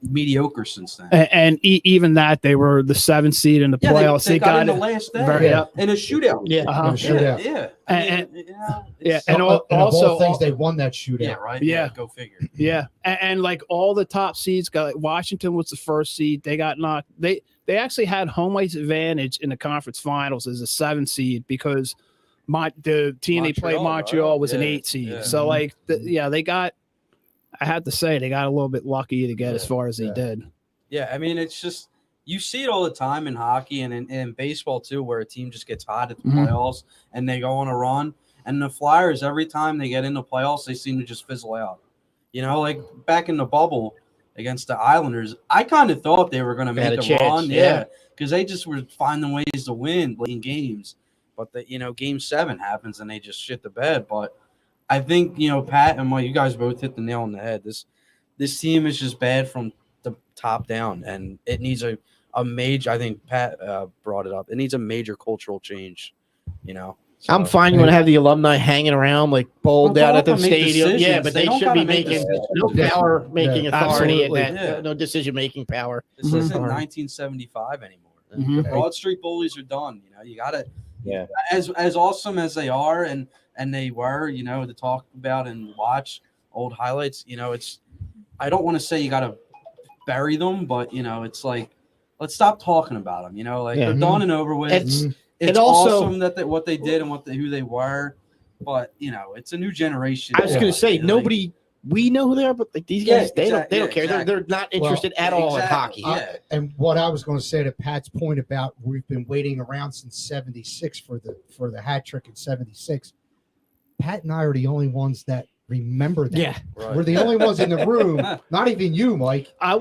mediocre since then. And even that, they were the 7th seed in the playoffs. They got in the last day in a shootout. And also things they won that shootout. Yeah, right. Yeah, go figure. Yeah, and like all the top seeds got. Like Washington was the first seed. They got knocked. They actually had home ice advantage in the conference finals as a 7th seed because the team they played Montreal was an 8 seed. Yeah. So like they got. I have to say they got a little bit lucky to get as far as they did. Yeah, I mean, it's just you see it all the time in hockey and in baseball too, where a team just gets hot at the playoffs and they go on a run. And the Flyers, every time they get into playoffs, they seem to just fizzle out. You know, like back in the bubble against the Islanders, I kind of thought they were going to make a run. Yeah, because they just were finding ways to win in games. But Game 7 happens and they just shit the bed. But I think, Pat and you guys both hit the nail on the head. This team is just bad from the top down, and it needs a major. I think Pat brought it up. It needs a major cultural change. So, I'm fine. You want to have the alumni hanging around like bowled out at the stadium. Yeah, but they should be making no power making authority and no decision making power. This isn't 1975 anymore. The Broad Street Bullies are done. You got to. Yeah. As awesome as they are, and they were, to talk about and watch old highlights, it's, I don't want to say you got to bury them, but, it's like, let's stop talking about them, they're done and over with. It's also awesome that what they did and who they were, but, it's a new generation. I was going to say, we know who they are, but like these guys, they don't care. Exactly. They're not interested at all in hockey. And what I was going to say to Pat's point about we've been waiting around since '76 for the hat trick in '76. Pat and I are the only ones that remember that. Yeah, right. We're the only ones in the room. Not even you, Mike. I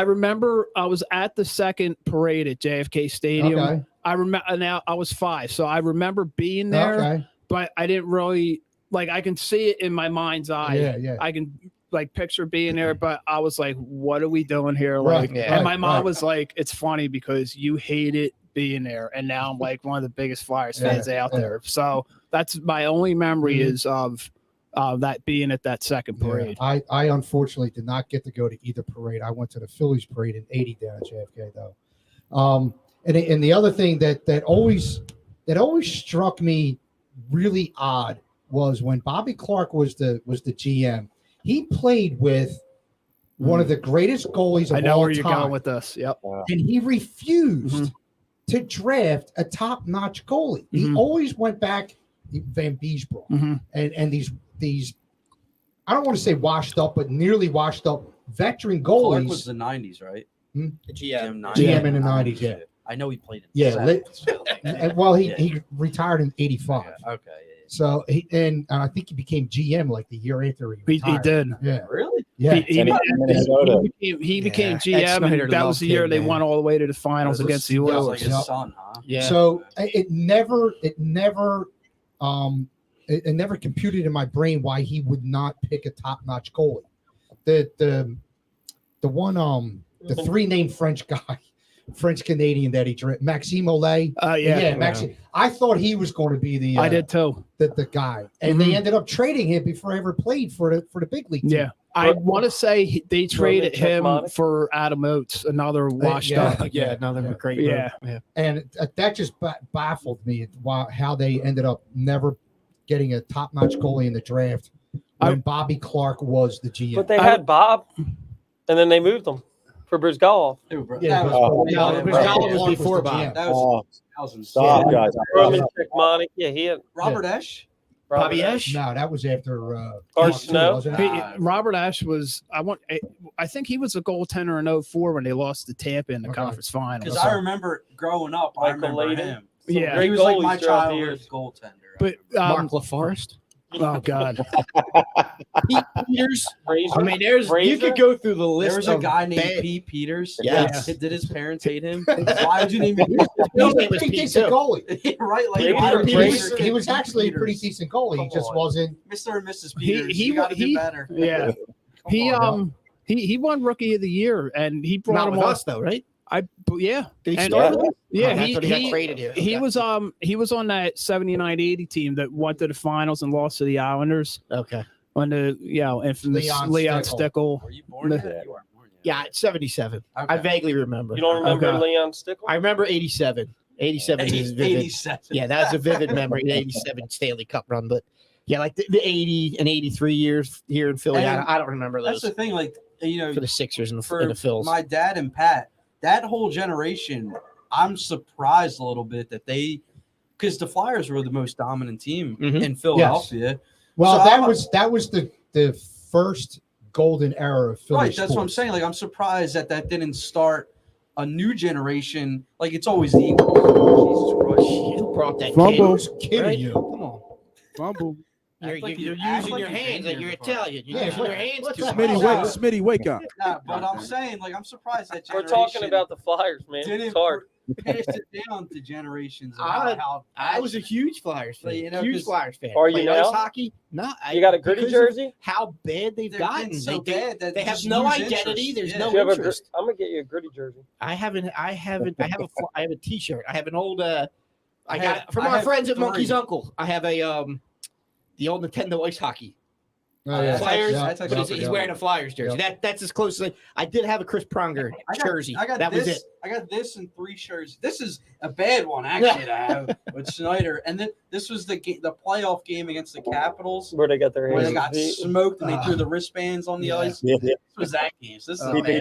remember I was at the second parade at JFK Stadium. Okay. I remember now. I was 5, so I remember being there, but I didn't really. Like, I can see it in my mind's eye. Yeah. I can, picture being there, but I was like, what are we doing here? And my mom was like, it's funny because you hate it being there, and now I'm like one of the biggest Flyers fans out there. So that's my only memory is of that being at that second parade. I unfortunately did not get to go to either parade. I went to the Phillies parade in '80 down at JFK though. And the other thing that always struck me really odd was when Bobby Clark was the GM. He played with one of the greatest goalies of all time. I know where you're going with this. Yep. And he refused to draft a top-notch goalie. He always went back Van Beesbroek and these I don't want to say washed up, but nearly washed up veteran goalies. Clark was the 90s, right? The GM. GM in the 90s, yeah. I know he played in he retired in '85. Okay. So and I think he became GM like the year after he retired. He did. Yeah. Really? Yeah. He became GM, and that was the year they won all the way to the finals against the Oilers. Like his son, huh? Yeah. So it never computed in my brain why he would not pick a top-notch goalie. The three-name French guy, French Canadian that he drafted, Maxime Olay. Maxime. I thought he was going to be the. I did too. The guy, and they ended up trading him before I ever played for the big league team. Yeah, I want to say they traded him for Adam Oates, another washed up. Yeah, another great. Yeah, and that just baffled me how they ended up never getting a top-notch goalie in the draft when Bobby Clark was the GM. But they had Bob, and then they moved him for Brizgalov. Brizgalov was before Bob. That was Stop, guys. Roman Czechmonic. Yeah, he had Robert Esch. Bobby Esch? No, that was after Carson Snow. Robert Esch was. I think he was a goaltender in 04 when they lost to Tampa in the conference finals. Because I remember growing up, I remember him. Yeah, he was like my childhood goaltender. But Mark LaForest. Oh God, Pete Peters. I mean, you could go through the list. There was a guy named Pete Peters. Yes. Did his parents hate him? Why did you name him? His name was Pete too. Goalie. Right, like he was actually a pretty decent goalie. He just wasn't Mr. and Mrs. Peters. He got to do better. Yeah, he won Rookie of the Year, and he brought him with on us though, right? Did he start with us? Yeah, he got traded here. He was on that 79-80 team that went to the finals and lost to the Islanders. Okay. On the infamous Leon Stickle. Were you born yet? You weren't born yet. Yeah, 77. Okay. I vaguely remember. You don't remember Leon Stickle? I remember 87. 87 is vivid. 87. Yeah, that's a vivid memory. The 87 Stanley Cup run, but yeah, like the 80 and 83 years here in Philly. I don't remember those. That's the thing, like for the Sixers and the Phils. My dad and Pat. That whole generation, I'm surprised a little bit that because the Flyers were the most dominant team in Philadelphia. Yes. Well, so that was the first golden era of Philly. Right, that's what I'm saying. Like, I'm surprised that didn't start a new generation. Like, it's always the Jesus Christ. You brought that Fumble. kid. Kidding Right? you. Come on. Fumble. You're using your hands like you're Italian. You're using your hands too much. Smitty, wake up. Yeah, but I'm saying, like, I'm surprised that We're generation talking about the Flyers, man. It's hard. pass it down to generations. I was a huge Flyers fan. Huge Flyers fan. Are you now? Hockey? No. You got a gritty jersey? How bad they've gotten. So bad that they have no identity. There's no interest. I'm gonna get you a gritty jersey. I have a T-shirt. I have an old. I got from our friends at Monkey's Uncle. I have a the old Nintendo ice hockey. Flyers. He's wearing a Flyers jersey. That's as close as I did have a Chris Pronger jersey. That was it. I got this and 3 shirts. This is a bad one actually to have with Snyder. And then this was the playoff game against the Capitals where they got their hands. Where they got smoked and they threw the wristbands on the ice. Yeah. This was that game. So this is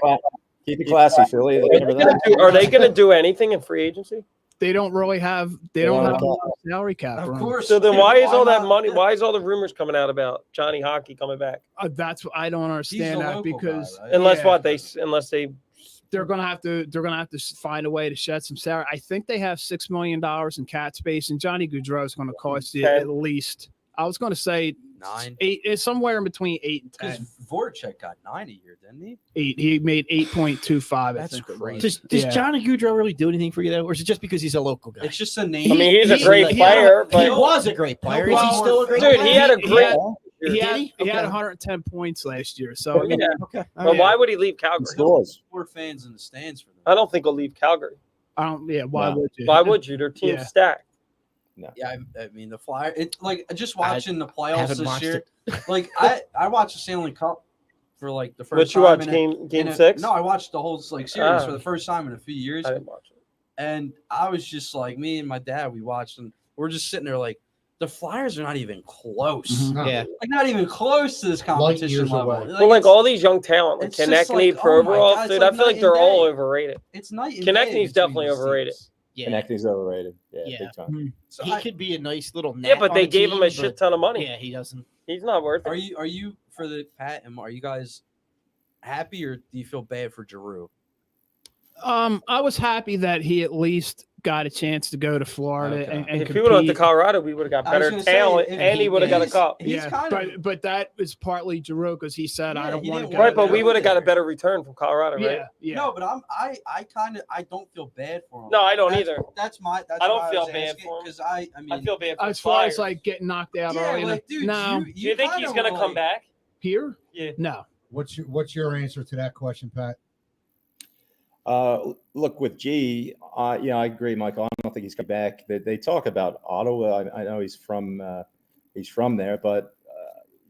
keep it classy, Philly. Are they going to do anything in free agency? They don't really have. They don't have a salary cap. Of course. So then, why is all that money? Why is all the rumors coming out about Johnny Hockey coming back? That's what I don't understand that because guy, right? unless they're gonna have to find a way to shed some salary. I think they have $6 million in cap space, and Johnny Gaudreau is going to cost you at least. I was going to say 9. 8. It's somewhere in between 8 and 10. Because Voracek got 9 a year, didn't he? 8. He made 8.25. That's crazy. Does Johnny Gaudreau really do anything for you though, or is it just because he's a local guy? It's just a name. I mean, he's a great player. But he was a great player. Is he still a great player? Dude, he had a great. He had 110 points last year. So okay. But why would he leave Calgary? More fans in the stands for them. I don't think he'll leave Calgary. I don't. Yeah, why No. would you? Why would you? Their team's Yeah. stacked. Yeah, I mean the Flyers. It's like just watching the playoffs haven't this watched year. it. Like I watched the Stanley Cup for like the first But you time. watch in game a- 6? No, I watched the whole like series for the first time in a few years, I didn't watch it. and I was just like, me and my dad, we watched, and we're just sitting there like, the Flyers are not even close. Mhm. Yeah. Like not even close to this competition years level. away. Well, like it's, all these young talent, like it's just Konechny, like, oh my Provorov, God, it's dude, like I feel like night they're and all day. overrated. it's night and Konechny's day between definitely these overrated. teams. Yeah. Konechny's overrated. Yeah, Yeah. big time. So He could be a nice little Yeah, gnat but on they a gave him a team, shit but- ton of money. Yeah, he doesn't. He's not worth it. Are you for the Pat and are you guys happy or do you feel bad for Giroux? I was happy that he at least got a chance to go to Florida Okay. and If he would have went to compete. Colorado, we would have got I was better gonna say, talent, if and he would have got a he's- cup. He's Yeah, kind of but that was partly Giroux because he said, Yeah, "I don't he want to didn't go." Right, but there. we would have got a better return from Colorado, right? Yeah, yeah. no, but I don't feel bad for him. No, I don't That's- either. That's my. That's I don't why feel was bad asking, for him. because I mean, I feel bad for As far as Flyers. like getting knocked out yeah, early, like, dude, no, Do you think he's gonna come back? here, Yeah. no. What's your answer to that question, Pat? Look, with G, yeah, I agree, Michael. I don't think he's coming back. They talk about Ottawa. I know he's from there, but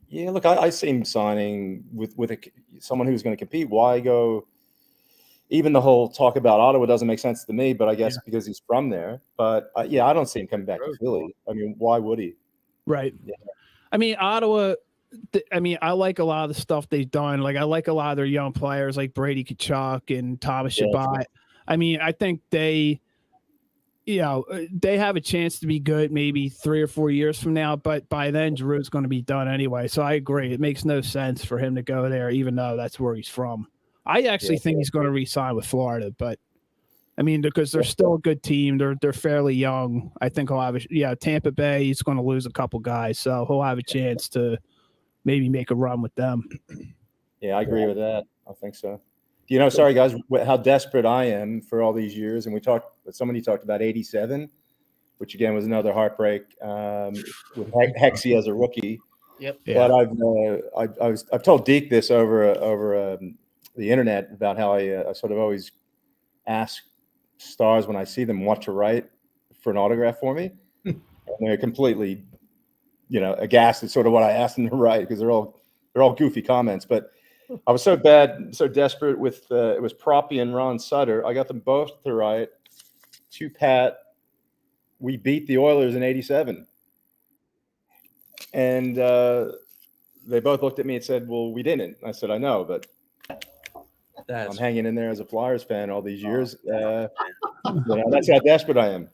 yeah, look, I see him signing with someone who's going to compete. Why go? Even the whole talk about Ottawa doesn't make sense to me, but I guess because he's from there. But yeah, I don't see him coming back to Philly. I mean, why would he? Right. Yeah. I mean, Ottawa. I mean, I like a lot of the stuff they've done. Like, I like a lot of their young players, like Brady Tkachuk and Thomas Chabot. I mean, I think they have a chance to be good maybe 3 or 4 years from now. But by then, Giroux's going to be done anyway. So I agree. It makes no sense for him to go there, even though that's where he's from. I actually think he's going to re-sign with Florida, but I mean, because they're still a good team. They're fairly young. I think he'll have Tampa Bay, he's going to lose a couple guys, so he'll have a chance to maybe make a run with them. Yeah, I agree with that. I think so. Sorry guys, how desperate I am for all these years. And somebody talked about 87, which again was another heartbreak with Hexie as a rookie. Yep. Yeah. But I've told Deke this over the internet about how I sort of always ask stars when I see them what to write for an autograph for me, and they're completely, aghast at sort of what I asked them to write because they're all goofy comments. But I was so desperate with it was Proppy and Ron Sutter. I got them both to write to Pat. We beat the Oilers in '87, and they both looked at me and said, "Well, we didn't." I said, "I know, but I'm hanging in there as a Flyers fan all these years. That's how desperate I am."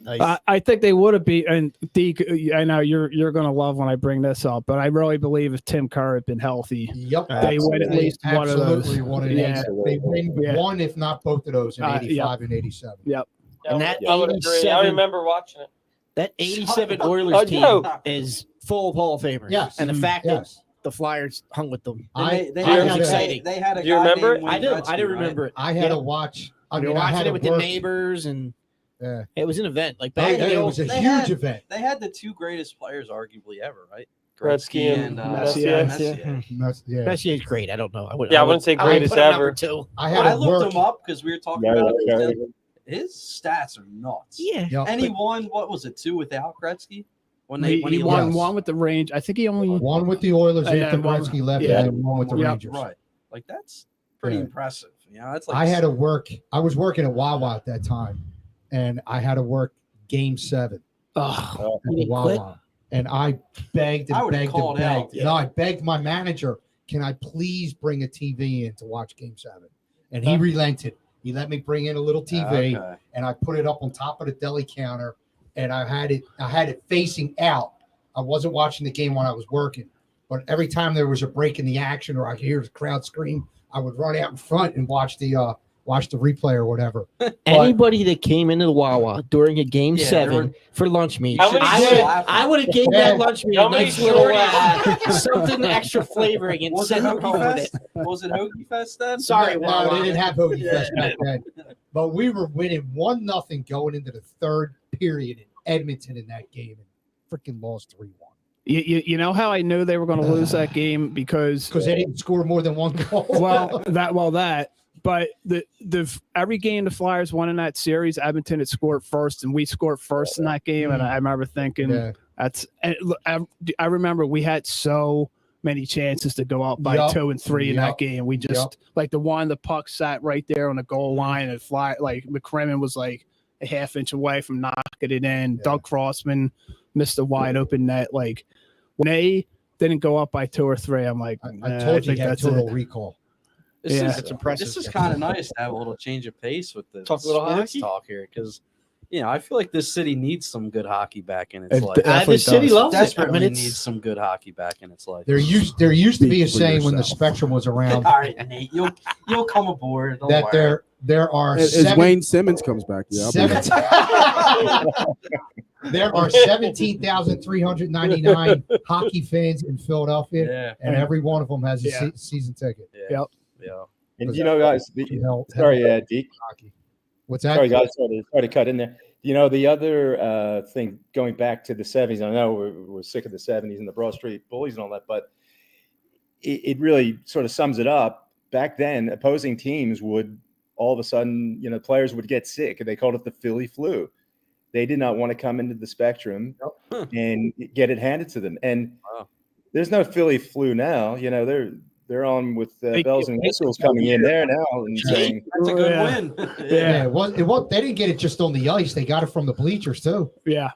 Nice. I think they would have beat, and Deke, I know you're going to love when I bring this up, but I really believe if Tim Kerr had been healthy, Yep. they win at least one of those. Absolutely one of Yeah. those. They win one, if not both of those, in 85 and 87. Yep. And that I would agree. I 87 remember watching it. That 87 I Oilers team know. is full of Hall of Famers. Yes. And the fact that Yes. the Flyers hung with them. I they had had a- exciting. They had a Do you guy remember named it? Wayne I do. Gretzky, I do right? remember it. I had to watch. I We mean, were I watching had it to with the work. neighbors, and Yeah. it was an event. Like Oh, back yeah, in the it old, was a they huge had- event. They had the two greatest players, arguably ever, right? Gretzky and Messier. Messier. That's, yeah. Messier's great. I don't know. I I wouldn't say would greatest put him number ever. 2. I had I to looked work. him up because we were talking Very, about it. very- His stats are nuts. Yeah. Yep. And he won, what was it, 2 without Gretzky? When He won yes. one with the Range. I think he only One with the Oilers And after then one- Gretzky left, yeah. and then one with the Yep. Rangers. Right. Like, that's pretty Yeah. impressive. That's like I had to work. I was working at Wawa at that time, and I had to work Game 7 oh, at You the didn't quit? Wawa. And I begged I and would've begged and called out, begged. yeah. No, I begged my manager, can I please bring a TV in to watch Game 7? And he relented. He let me bring in a little TV, Okay. and I put it up on top of the deli counter, and I had it facing out. I wasn't watching the game when I was working, but every time there was a break in the action or I could hear the crowd scream, I would run out in front and watch the replay or whatever. Anybody that came into the Wawa during a game Yeah, 7 there were- for lunch meat, How many I would have gave that lunch meat How a many nice little shorties? something extra flavoring and Was it sent them home Hoagie with Fest? it. Was it Hoagie Fest then? Sorry, no, Wawa. they didn't have Hoagie Yeah. Fest back then. But we were winning 1-0 going into the third period in Edmonton in that game, and freaking lost 3-1 you know how I knew they were going to lose that game because because they didn't score more than one goal. that, But the every game the Flyers won in that series, Edmonton had scored first, and we scored first in that game. And I remember thinking, I remember we had so many chances to go up by 2 and 3 in that game. We just like the one, the puck sat right there on the goal line and McCrimmon was like a half-inch away from knocking it in. Doug Crossman missed a wide open net. Like when they didn't go up by 2 or 3, I'm like, I told you that's total recall. It's impressive. This is kind of nice to have a little change of pace with the sports talk here because, I feel like this city needs some good hockey back in its life. This city loves it. Desperately needs some good hockey back in its life. There used to be a saying when the Spectrum was around. All right, Nate, you'll come aboard. Don't that worry. there are as Wayne Simmons comes back. There are 17,399 hockey fans in Philadelphia, and every one of them has a season ticket. Yeah. And guys, sorry, Deke. What's that? Sorry, guys. Sorry to cut in there. The other thing, going back to the 70s, I know we're sick of the 70s and the Broad Street Bullies and all that, but it really sort of sums it up. Back then, opposing teams would all of a sudden, players would get sick. They called it the Philly flu. They did not want to come into the Spectrum and get it handed to them. And there's no Philly flu now. They're on with bells and whistles coming in there now and saying that's a good win. It was. They didn't get it just on the ice. They got it from the bleachers too. Yeah,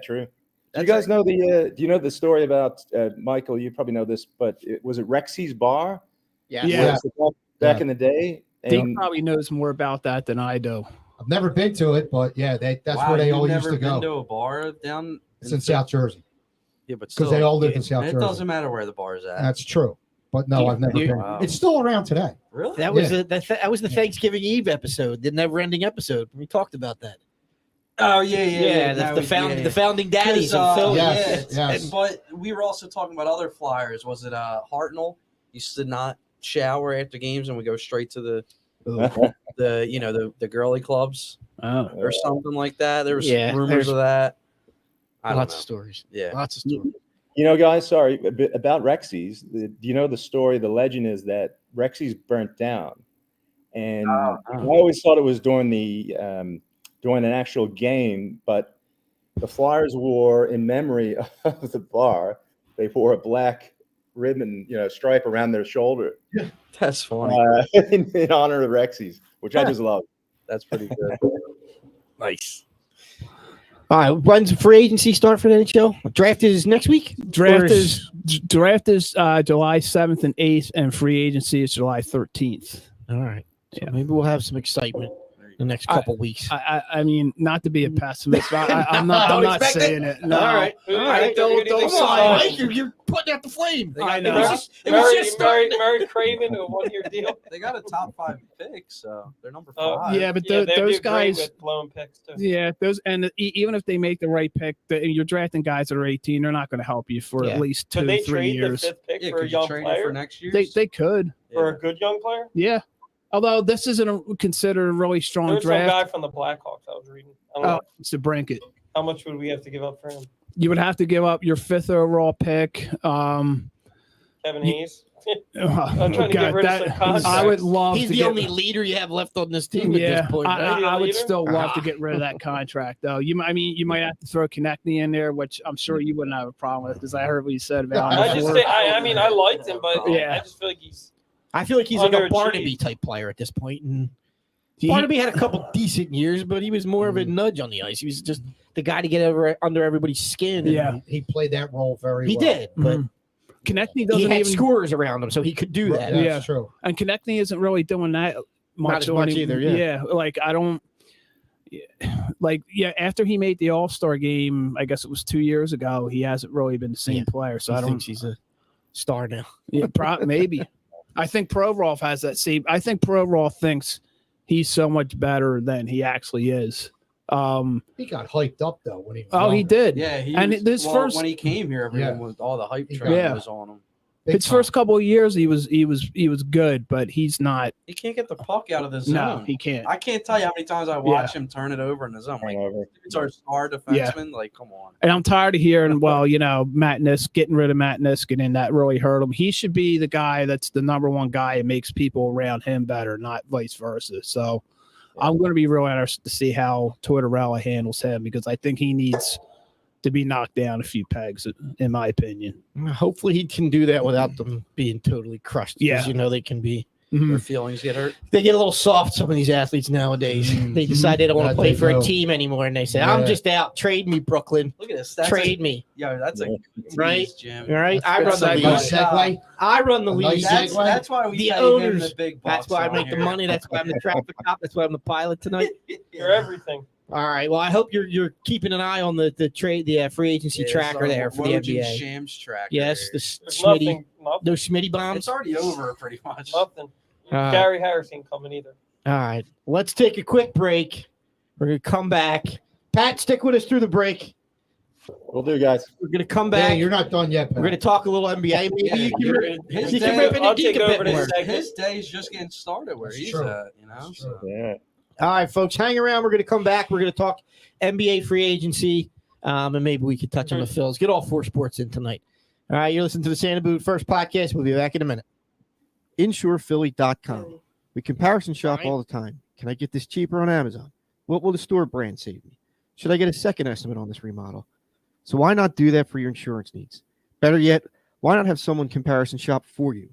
true. Do you guys know do you know the story about Michael? You probably know this, but was it Rexy's Bar? Yeah. Back in the day. Deke probably knows more about that than I do. I've never been to it, but that's where they all used to go. Been to a bar down? It's in South Jersey. Yeah, but because they all live in South Jersey. It doesn't matter where the bar is at. That's true. But no, I've never been. Wow. It's still around today. Really? That was that was the Thanksgiving Eve episode, the never-ending episode. We talked about that. Oh yeah. The founding daddies of Philly. Yes. But we were also talking about other Flyers. Was it Hartnell used to not shower after games and we go straight to the girly clubs or something like that? There was rumors of that. Lots of stories. Yeah, lots of stories. Guys, sorry, about Rexy's. Do you know the story? The legend is that Rexy's burnt down, and I always thought it was during an actual game. But the Flyers wore, in memory of the bar, they wore a black ribbon, stripe around their shoulder. That's funny. In honor of Rexy's, which I just love. That's pretty good. Nice. All right, when's free agency start for the NHL? Draft is next week? Draft is July 7th and 8th, and free agency is July 13th. All right. So maybe we'll have some excitement the next couple weeks. I mean, not to be a pessimist, but I'm not saying it. No. All right. Don't sign. You're putting out the flame. I know. It was just Murray Craven, a 1-year deal. They got a top 5 pick, so they're number 5. Yeah, but those guys, blowing picks too. Yeah, even if they make the right pick, you're drafting guys that are 18. They're not going to help you for at least 2-3 years. Could they trade the 5th pick for a young player for next year? They could for a good young player. Yeah. Although this isn't considered a really strong There's draft. some guy from the Blackhawks I was reading. I don't know. It's a Brinkett. How much would we have to give up for him? You would have to give up your 5th overall pick. Kevin Hayes. I'm trying to get rid of some contracts. I would love. He's the only leader you have left on this team at this point. Right? I would still love to get rid of that contract, though. You might have to throw Konechny in there, which I'm sure you wouldn't have a problem with, because I heard what you said about him. I liked him, but I just feel like he's. I feel like he's like a Barnaby type player at this point. And Barnaby had a couple decent years, but he was more of a nudge on the ice. He was just the guy to get under everybody's skin. Yeah, he played that role very well. He did, but Konechny doesn't he had even scorers around him, so he could do that. That's true. And Konechny isn't really doing that much. Not as much either. Yeah, like I don't. After he made the All-Star game, I guess it was 2 years ago, he hasn't really been the same player. So I don't think he's a star now. Yeah, maybe. I think Provorov has that same. I think Provorov thinks he's so much better than he actually is. He got hyped up though when he. He did. Yeah, when he came here, everyone was all the hype train was on him. His first couple of years, he was good, but he's not. He can't get the puck out of the zone. No, he can't. I can't tell you how many times I watch him turn it over in the zone. Like, dudes are star defensemen. Like, come on. And I'm tired of hearing, well, Matt Nisk, getting rid of Matt Niskanen, and that really hurt him. He should be the guy that's the number one guy and makes people around him better, not vice versa. So I'm going to be real interested to see how Tortorella handles him, because I think he needs to be knocked down a few pegs, in my opinion. Hopefully he can do that without them being totally crushed. Yeah. Because, they can be. Their feelings get hurt. They get a little soft, some of these athletes nowadays. They decide they don't want to play for a team anymore, and they say, I'm just out. Trade me, Brooklyn. Look at this. Trade me. Yeah, that's a good right, Jim. Right? I run the league. Segue. I run the league. That's why we the pay owners. him the big bucks. That's why I make the money. That's why I'm the traffic cop. That's why I'm the pilot tonight. You're everything. All right. Well, I hope you're keeping an eye on the free agency tracker there for the NBA. Shams tracker. Yes, the There's Smitty. nothing. Those Smitty bombs. It's already over pretty much. Nothing. Gary Harris ain't coming either. All right. Let's take a quick break. We're going to come back. Pat, stick with us through the break. We'll do, guys. We're going to come back. Yeah, you're not done yet, Pat. We're going to talk a little NBA. Maybe you can rip into I'll Geek take a over bit more. His day's just getting started where he's at, So. Yeah. All right, folks, hang around. We're going to come back. We're going to talk NBA free agency, and maybe we could touch on the Phils. Get all four sports in tonight. All right, you're listening to the Santa Boot First podcast. We'll be back in a minute. InsurePhilly.com. We comparison shop all the time. Can I get this cheaper on Amazon? What will the store brand save me? Should I get a second estimate on this remodel? So why not do that for your insurance needs? Better yet, why not have someone comparison shop for you?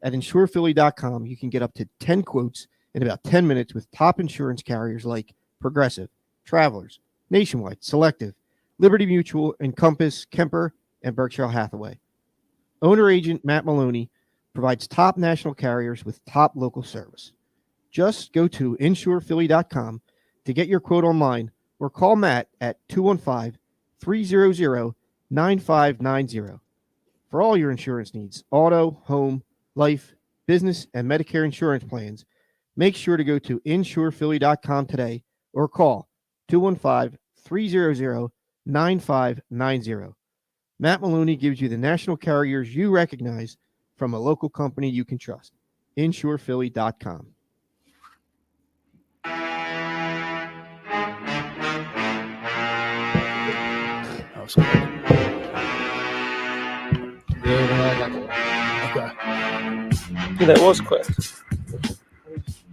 At InsurePhilly.com, you can get up to 10 quotes in about 10 minutes with top insurance carriers like Progressive, Travelers, Nationwide, Selective, Liberty Mutual, Encompass, Kemper, and Berkshire Hathaway. Owner agent Matt Maloney provides top national carriers with top local service. Just go to InsurePhilly.com to get your quote online or call Matt at 215-300-9590. For all your insurance needs, auto, home, life, business, and Medicare insurance plans, make sure to go to InsurePhilly.com today or call 215-300-9590. Matt Maloney gives you the national carriers you recognize from a local company you can trust. InsurePhilly.com. That was good. Yeah, that was quick.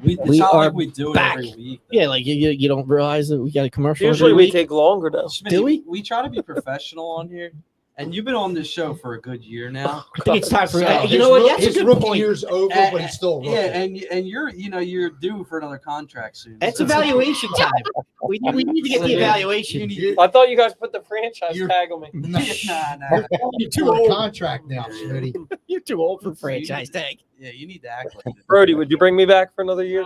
It's not like we do it back. every week. Yeah, like you don't realize that we got a commercial. Usually every we week? take longer though. Smitty, Do we? We try to be professional on here, and you've been on this show for a good year now. I think it's time for So, you know what? That's a his good rookie point. year's over, but he's still a rookie. Yeah, and you're due for another contract soon. That's So- evaluation time. We need to get the You evaluation. need- I thought you guys put the franchise You're- tag on me. Nah. You're too You're a old. contract now, Smitty. You're too old for franchise tag. Yeah, you need to act like it. Brody, would you bring me back for another year?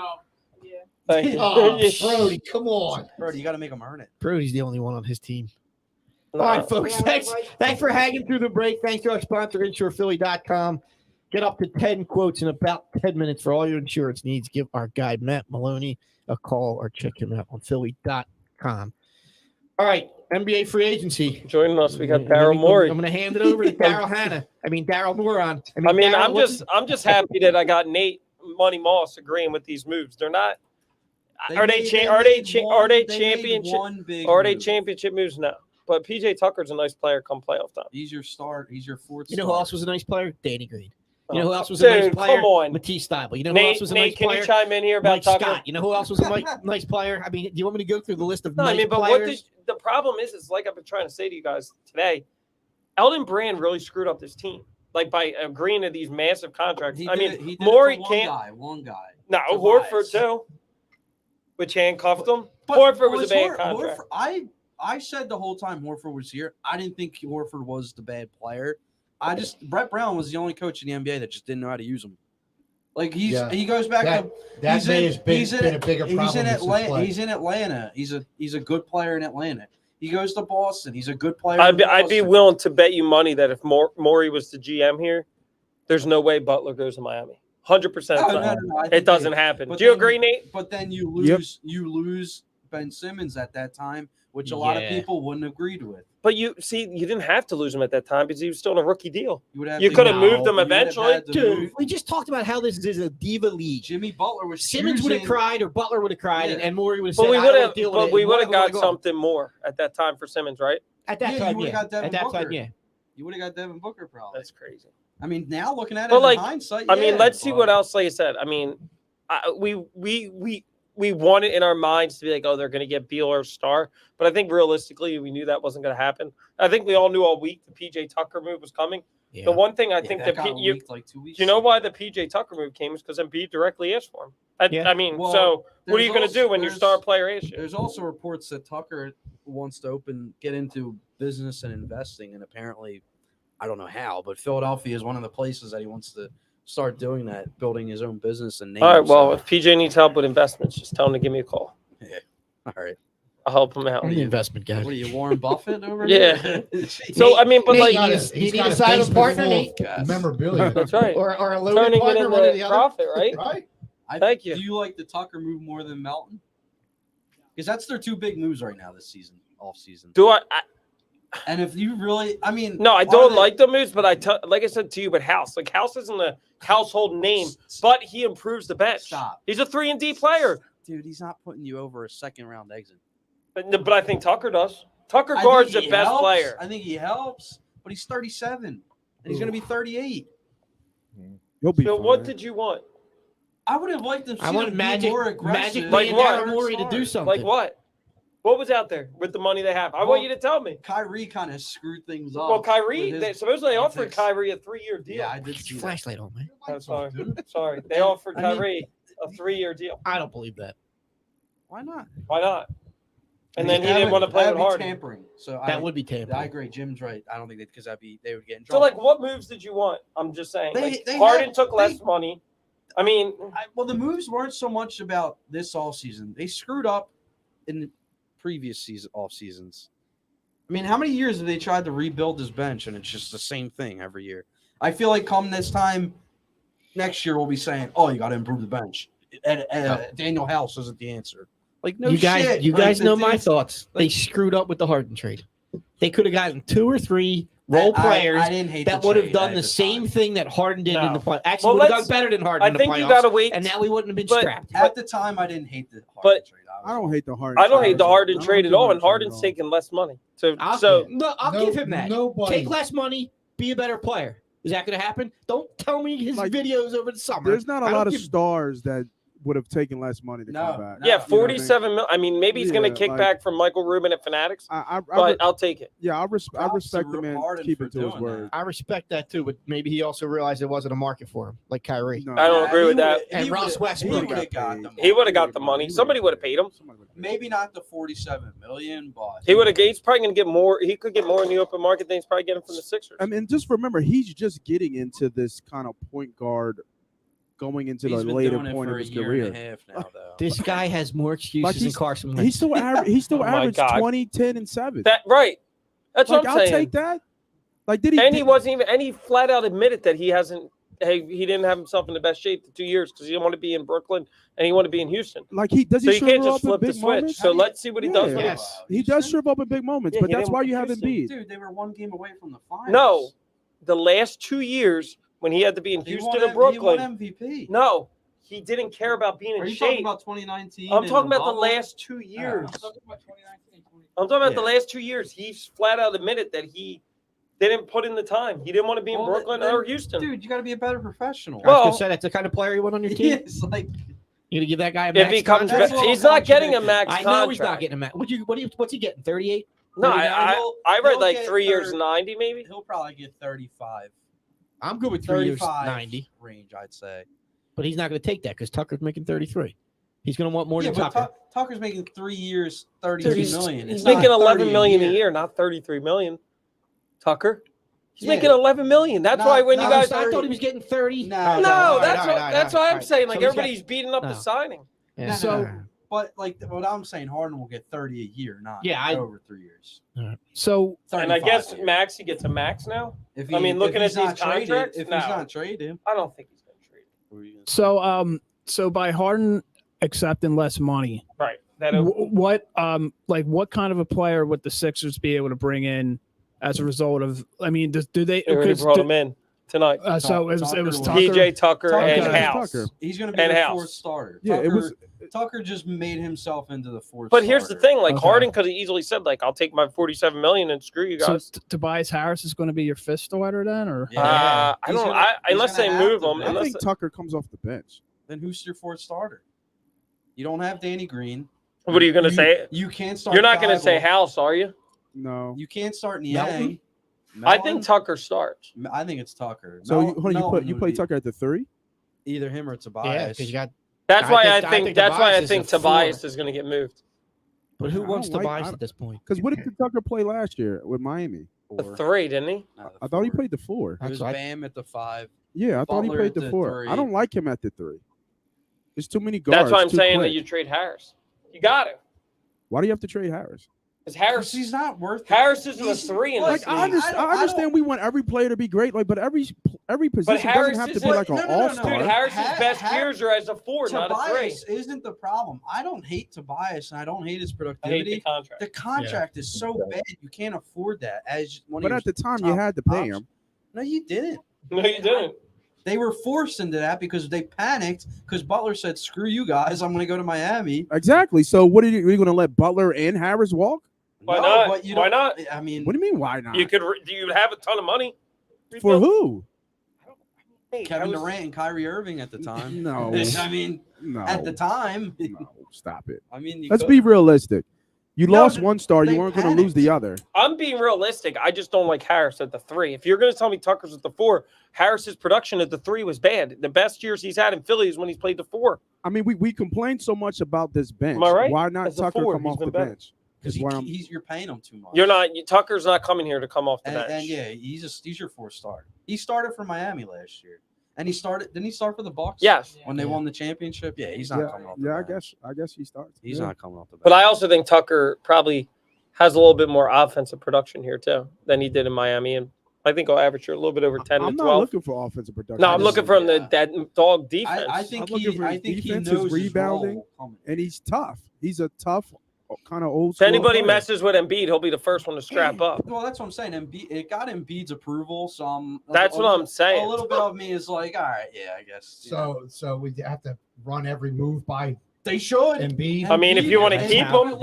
Thank you. Oh, Brody, come on. Brody, you got to make them earn it. Brody's the only one on his team. All right, folks. Thanks for hanging through the break. Thanks to our sponsor, InsurePhilly.com. Get up to 10 quotes in about 10 minutes for all your insurance needs. Give our guy, Matt Maloney, a call or check him out on Philly.com. All right, NBA free agency. Joining us, we got I'm Daryl Morey. going to hand it over to Daryl Daryl Moron. Daryl, I'm just happy that I got Nate Money Moss agreeing with these moves. They're not. Are they championship moves? No. But PJ Tucker's a nice player come playoff time. He's your start. He's your fourth. You know who else was a nice player? Danny Green. You know who else was Dude, a nice player? come on. Matisse Thybulle. You know who Nate, else was a nice can player? you chime in here about Mike Tucker? Scott. You know who else was a nice player? I mean, do you want me to go through the list of No, nice but players? the problem is like I've been trying to say to you guys today, Eldon Brand really screwed up this team. Like by agreeing to these massive contracts. Morey can't. One guy. No, Tobias. Horford too. Which handcuffed him. Horford was a bad contract. I said the whole time Horford was here, I didn't think Horford was the bad player. Brett Brown was the only coach in the NBA that just didn't know how to use him. Like he goes back to that may have been a bigger problem. He's in Atlanta. He's in Atlanta. He's a good player in Atlanta. He goes to Boston. He's a good player. I'd be willing to bet you money that if Morey was the GM here, there's no way Butler goes to Miami. 100%. No, it doesn't happen. Do you agree, Nate? But then you lose Ben Simmons at that time, which a lot of people wouldn't have agreed with. But you didn't have to lose him at that time because he was still on a rookie deal. You could have moved him eventually. Dude, we just talked about how this is a diva league. Jimmy Butler was Simmons would have cried or Butler would have cried, and Morey would have said, but we I don't deal with it. But we would have got something more at that time for Simmons, right? At that time, you would have got Devin Booker. Time, yeah. You would have got Devin Booker probably. That's crazy. I mean, now looking at it But in hindsight, I mean, let's see what else, like I said. I mean, we want it in our minds to be like, oh, they're going to get Beal or Star. But I think realistically, we knew that wasn't going to happen. I think we all knew all week the PJ Tucker move was coming. Yeah. The one thing I think that like 2 weeks. You know why the PJ Tucker move came is because Embiid directly asked for him. I mean, so what are you going to do when your star player asks you? There's also reports that Tucker wants to get into business and investing, and apparently, I don't know how, but Philadelphia is one of the places that he wants to start doing that, building his own business and name. All right, well, if PJ needs help with investments, just tell him to give me a call. Yeah. All right. I'll help him out. I'm the investment guy. What are you, Warren Buffett over here? So, I mean, but like, he need a silent partner, Nate. Memorabilia. That's right. Or a loaded turning partner, it one or the into other. profit, right? Right. Thank you. Do you like the Tucker move more than Melton? Because that's their two big moves right now this season, off season. Do I and if you really, I mean, no, I don't like the moves, but like I said to you, but House isn't a household name, but he improves the bench. Stop. He's a 3-and-D player, dude. He's not putting you over a second-round exit. But I think Tucker does. Tucker guards the best player. I think he helps, but he's 37, and he's going to be 38. You'll be So fine. what did you want? I would have liked to see I want him Magic, be more aggressive. Magic, Like and what? Daryl Morey to do something. Like what? What was out there with the money they have? I want you to tell me. Kyrie kind of screwed things up. Well, Kyrie, supposedly they offered antics. Kyrie a 3-year deal. Yeah, I did Get see your that. flashlight on, man. I'm sorry. Sorry. They offered I mean- Kyrie a 3-year deal. I don't believe that. Why not? Why not? And then he didn't want to play with Harden. Tampering. So That would be tampering. I agree. Jim's right. I don't think that because they would get in So, trouble. like, what moves did you want? I'm just saying. They Harden took less money. I mean, well, the moves weren't so much about this all season. They screwed up in the previous season, off seasons. I mean, how many years have they tried to rebuild this bench, and it's just the same thing every year? I feel like come this time next year, we'll be saying, "Oh, you got to improve the bench." And Daniel House isn't the answer. Like, no, you guys know my thoughts. Like, they screwed up with the Harden trade. They could have gotten 2 or 3 role players I didn't hate that the would have trade done at the same time. thing that Harden did in the playoffs. Actually, Well, would have done better than Harden in the playoffs. I think you got to wait. And now we wouldn't have been But- strapped. At the time, I didn't hate the Harden trade. I don't hate the Harden. I don't hate the trade. Harden I don't trade hate at the all, and Harden Harden's trade at taking less money. I'll No- give him that. nobody- Take less money, be a better player. Is that going to happen? Don't tell me his Like, videos over the summer. There's not a I don't lot of give- stars that would have taken less money to come back. Yeah, No. 47 million. I mean, maybe he's going Yeah, to kick like- back from Michael Rubin at Fanatics, I but I'll take it. yeah, I Props respect to the man Harden keeping for to his doing word. I respect that too, but maybe he also realized there wasn't a market for him, like Kyrie. No. I don't agree with that. And Russ Westbrook He would have got the money. Somebody would have paid him. Maybe not the $47 million, but He would have. He's probably going to get more. He could get more in the open market than he's probably getting from the Sixers. I mean, just remember, he's just getting into this kind of point guard, going into he's the been later doing it point for of his a year career. and a half now, though. This guy has more excuses Like, than he's- Carson Wentz. He still Oh my averaged God. 20, 10, and 7. That right. That's Like, what I'm I'll saying. take that. Like, did he? And he wasn't even. And he flat out admitted that he hasn't. Hey, he didn't have himself in the best shape for 2 years because he didn't want to be in Brooklyn and he wanted to be in Houston. Like does So he you can't shrivel just up in flip the big switch. moments? So let's see what he does. Yeah. With it. Yes. He does shrivel up in big moments, Yeah, but he that's didn't why want you have Houston. Embiid. Dude, they were one game away from the finals. No, the last 2 years when he had to be in He Houston won, and He won Brooklyn. MVP. No, he didn't care about being Are in you talking shape. about 2019? I'm and talking about the bubble? last 2 years. Yeah. I'm talking about Yeah. the last 2 years. He's flat out admitted that he didn't put in the time. He didn't want to be in Well, Brooklyn then- or Houston. Dude, you got to be a better professional. I was Well- gonna say that's the kind of player you want on your he team. is like You gonna give that guy a if max he comes contract? back, he's not getting a max I contract. know he's not getting a max. What's he getting? 38? No, I read he'll like get 3 years, 30. 90 maybe. he'll probably get 35. I'm good with 3 years, 35 90. range, I'd say. But he's not going to take that because Tucker's making 33. He's going to want more than but Tucker. Tucker's making 3 years, Dude, $33 million. He's It's not making 11 $30 million a year, not 33 million. Tucker, he's Yeah. making 11 million. That's Not- why when you not guys, I thought he was getting 30. No, no, all right, that's all what right, that's all why right, I'm saying. Like So he's got- everybody's beating up No. the signing. Yeah. So, but like what I'm saying, Harden will get 30 a year, not over 3 years. So, And I 35 guess a year. Maxey gets a max now. If I mean, looking if he's at these not traded- contracts, if no. he's not traded, I don't think he's going to trade. so by Harden accepting less money, Right. What kind of a player would the Sixers be able to bring in as a result of? I mean, do they? They already brought him in tonight. So it was Tucker. PJ Tucker and Tucker. House. He's going to be And the House. fourth starter. Yeah, Tucker, it was. Tucker just made himself into the fourth. But here's the starter. thing: like Okay. Harden could have easily said, like, "I'll take my $47 million and screw you guys." So Tobias Harris is going to be your fifth starter then, or Yeah. I He's don't. gonna- he's Unless gonna they have move to him. be. I Unless think Tucker comes off the bench. Then who's your fourth starter? You don't have Danny Green. what are you going to say? You can't start. You're not going to say Thibault. House, are you? No. You can't start Niang. Melton? I think Tucker starts. I think it's Tucker. So Melton you would play be Tucker at the 3? either him or Yeah, Tobias. because you got. That's I why think- I I think. think That's why I Tobias think is a Tobias four. is going to get moved. But who I wants don't like- Tobias I- at this point? Because what did Tucker play last year with Miami? The Four. 3, didn't he? No, the I thought he four. played the 4. It was That's what I- Bam at the 5. Yeah, I thought he Butler played at the the 4. 3. I don't like him at the 3. There's too many guards. That's why I'm too saying that quick. you trade Harris. You got it. Why do you have to trade Harris? Because Harris, Harris, he's not worth. Harris is a He's- 3 in like, this Like league. I understand we want every player to be great, like, but every position Harris doesn't have to is be like- like an no, no, no, all-star. Dude, Harris's Ha- best Ha- years are as a 4, not a 3. Tobias isn't the problem. I don't hate Tobias and I don't hate his I hate the productivity. contract. The contract is so bad you can't afford that. As one But of at the your time, you top had to pay options. him. No, you didn't. No, you didn't. They were forced into that because they panicked because Butler said, "Screw you guys, I'm going to go to Miami." Exactly. So what are you going to let Butler and Harris walk? Why No, not? but you Why don't- not? I mean, What do you mean? Why not? You could. You have a ton of money. For who? Hey, Kevin I was- Durant and Kyrie Irving at the time. No. I mean, No. at the time. No, stop it. I mean, you Let's could- be realistic. You No, lost one star. You they weren't going to lose the panicked. other. I'm being realistic. I just don't like Harris at the 3. If you're going to tell me Tucker's at the 4, Harris's production at the 3 was bad. The best years he's had in Philly is when he's played the 4. I mean, we complain so much about this bench. Am I right? Why not As a Tucker forward, come he's off been the better. bench? because Is why I'm- you're paying him too much. You're not. Tucker's not coming here to come off the And, bench. and yeah, he's your fourth star. He started for Miami last year, and he started. Didn't he start for the Bucks? Yes, When they won the championship. Yeah, he's not Yeah, coming off. The yeah, bench. I guess he starts. He's Yeah. not coming off the bench. but I also think Tucker probably has a little bit more offensive production here too than he did in Miami, and I think he'll average here a little bit over 10 I'm to not 12. looking for offensive production. No, I'm just- looking for him yeah. that dog defense. I think I'm looking he. for I his think he defense, his knows his rebounding. role coming. And he's tough. He's a tough, kind of old If school. anybody player. messes with Embiid, he'll be the first one to scrap up. Well, that's what I'm saying. It got Embiid's approval. So That's what I'm saying. A little bit of me is like, all right, yeah, I guess. you know. So we have to run every move by they should. Embiid. I mean, if you wanna Embiid- keep him-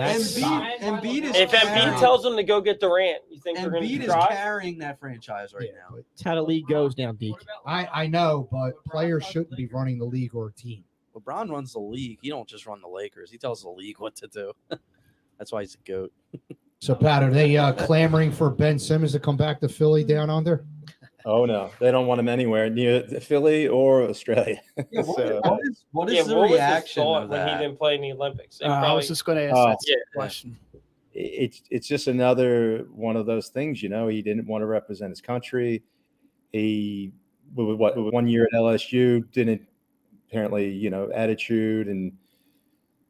Embiid is If Embiid carrying- tells him to go get Durant, you think they're going Embiid to is try? carrying that franchise right now. but It's how the league goes now, Deke. I know, but players shouldn't be running the league or a team. LeBron runs the league. He don't just run the Lakers. He tells the league what to do. That's why he's a goat. So Pat, are they clamoring for Ben Simmons to come back to Philly down under? Oh no, they don't want him anywhere near Philly or Australia. Yeah, So, what Yeah, is the what was his reaction thought of when he that? didn't play in the Olympics? It I probably- was just going to ask Oh. that Yeah. question. it's just another one of those things, you know. He didn't want to represent his country. He with 1 year at LSU didn't apparently, you know, attitude and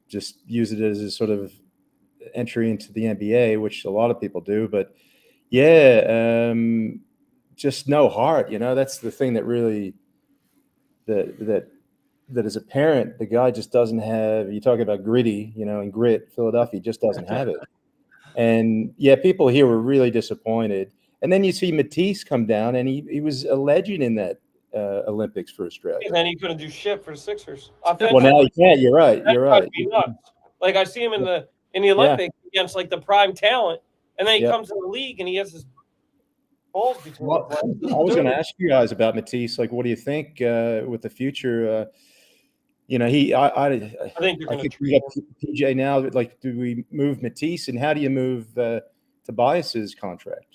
just use it as a sort of entry into the NBA, which a lot of people do. But yeah, just no heart, you know. That's the thing that really that is apparent. The guy just doesn't have. You talk about gritty, you know, and grit. Philadelphia just doesn't have it. And yeah, people here were really disappointed. And then you see Matisse come down, and he was a legend in that Olympics for Australia. And then he couldn't do shit for the Sixers. Well, now he can't. You're right. You're right. That'd be nuts. Like I see him in the Olympics against like the prime talent, and then he Yeah. comes to the league and he has his balls between What- his legs. I was going to ask you guys about Matisse. Like, what do you think with the future? You know, I think they're I going to think we treat got him. PJ now. Like, do we move Matisse, and how do you move Tobias's contract?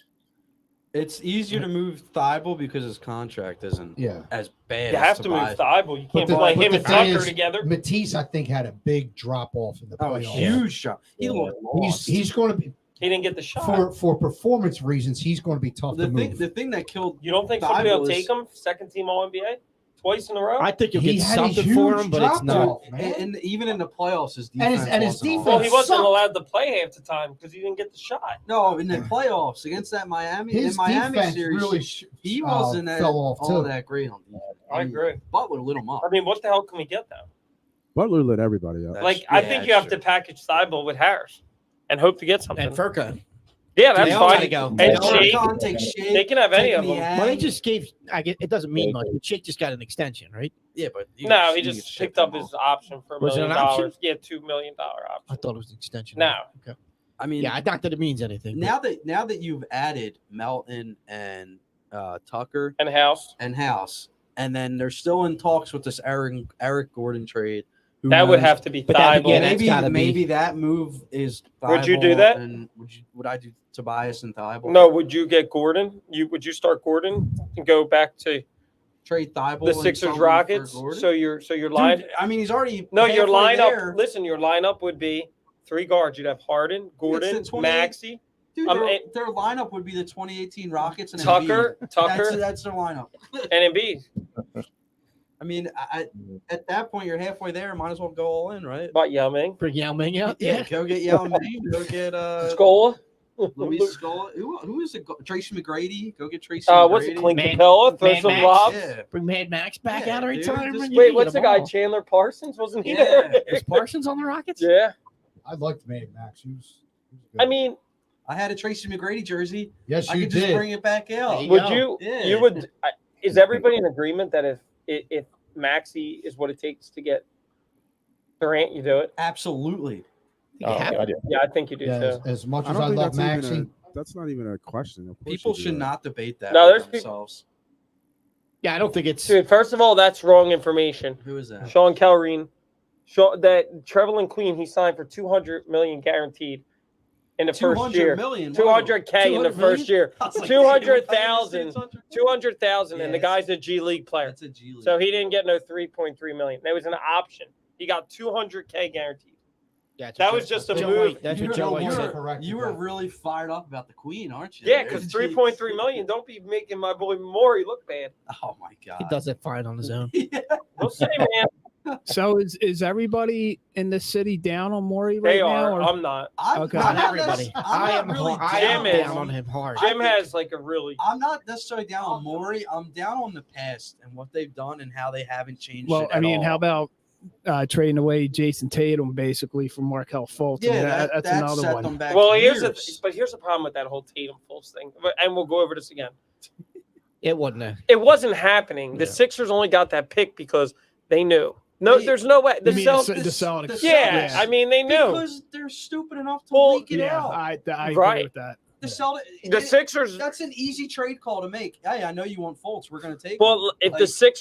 It's easier to move Thibault because his contract isn't Yeah. as bad. You as have to move Tobias. Thibault. You can't the- play but him the and thing Tucker is, together. Matisse, I think, had a big drop off in the Oh, a playoffs. huge shot. He Yeah. looked lost. He's going to be He didn't get the shot. for performance reasons. He's going to be tough to move. the thing that killed. You don't think somebody will Thibault is- take him second team All NBA twice in a row? I think you'll He get had a something for huge him, but it's not. drop-off, man. And even in the playoffs, his And defense. his- and his wasn't on. defense- well, he wasn't sucked. allowed to play half the time because he didn't get the shot. No, in the playoffs against that Miami His in Miami defense series, really he wasn't fell off all too. that great on defense. I agree. Butler lit him up. I mean, what the hell can we get though? Butler lit everybody up. Like I think you have to package Thibault with Harris and hope to get something. And Furka. Yeah, that's They all fine. gotta go. And They all Shake, take Shake. they can have any of them. Well, they just gave. I get it doesn't mean much, but Shake just got an extension, right? Yeah, but No, he just picked up his option for $1 Was it million. an option? Yeah, $2 million I option. thought it was an extension. No. Okay. I mean, Yeah, not that it means anything. but- now that you've added Melton and Tucker And House. and House, and then they're still in talks with this Eric Gordon trade. Who That would knows? have to be But that- Thibault. yeah, that's gotta maybe be- that move is. Would you do Thibault, that? And would I do Tobias and Thibault? No, would you get Gordon? Would you start Gordon and go back to Trade Thibault. the and Sixers someone for Rockets? Gordon? So your line. Dude, I mean, he's already No, your halfway lineup. there. Listen, your lineup would be 3 guards. You'd have Harden, Gordon, It's the 28 Maxey, Dude, their lineup would be the 2018 Rockets and Tucker, Embiid. That's their lineup. and Embiid. I mean, at that point, you're halfway there. Might as well go all in, right? About Yao Ming, Bring Yao Ming out. Yeah, go get Yao Ming. Go get Scola. Luis Scola. Who is it? Tracy McGrady. Go get Tracy. What's it? McGrady. Clint Man- Capella. Throw Man some Max. lobs. Yeah. Bring Mad Max back Yeah, out every dude, time. just- and you Wait, get what's the them guy? all. Chandler Parsons? Wasn't he Yeah. there? Was Parsons on the Rockets? Yeah. I liked Mad Max. He was good. I mean, I had a Tracy McGrady jersey. yes, I you could just did. bring it back out. Hey, would go. you? Yeah. You would? Is everybody in agreement that if Maxey is what it takes to get Durant, you do it? Absolutely. Yeah. I do. Yeah, I think you do Yeah, too. as much I as don't I think love that's Maxie, that's not even a question. Of course People you do should that. not debate that. No, with there's people- themselves. Yeah, I don't think it's. Dude, first of all, that's wrong information. Who is that? Sean Calreen, that Trevelyan Queen, he signed for $200 million guaranteed in the first 200 year. million. 200K in the 200 first year. I was like, 200,000. 200,000. 200,000, and the Yeah, guy's a G League player. That's a G League. So he didn't get no 3.3 million. That was an option. He got 200K guaranteed. Yeah, That was just a Joe move. White. That's You what were- Joe White you said. correct You with were that. really fired up about the Queen, aren't you? Yeah, because 3.3 million. Don't be making my boy Maury look bad. Oh my god. He does that fine on his own. We'll see, man. So is everybody in the city down on Maury right They now? are. or- I'm not. I'm Okay. Not not everybody. I am really I Jim am is- down on him hard. Jim has like a really. I'm not necessarily down on Maury. I'm down on the past and what they've done and how they haven't changed. well, it I at mean, all. how about trading away Jason Tatum basically for Markelle Fultz? I mean, Yeah, that's that another set one. them back Well, years. here's the problem with that whole Tatum Fultz thing, and we'll go over this again. It wasn't a. It wasn't happening. The Yeah. Sixers only got that pick because they knew. No, there's no way. The You mean Celtics. the Celtics? Yeah, I mean they knew. because they're stupid enough to Well, leak it yeah, out. I agree Right. with that. The Celtics. The Sixers. That's an easy trade call to make. Hey, I know you want Fultz. We're going to take. Well, him. if Like, the Celtics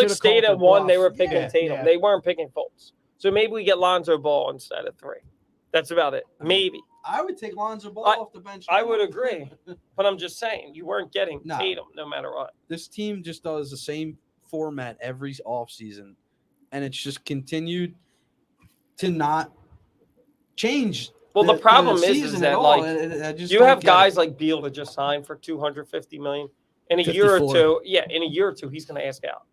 should've stayed called at the 1, they bluff. were picking Yeah, Tatum. yeah. They weren't picking Fultz. So maybe we get Lonzo Ball instead of 3. That's about it. Maybe. I would take Lonzo Ball off the bench. I now. would agree. But I'm just saying, you weren't getting No. Tatum no matter what. This team just does the same format every offseason, and it's just continued to not change. Well, the problem is season that at all. like I just you don't have get guys it. like Beal that just signed for $250 million. In a year or 54. two, in a year or two, he's going to ask out.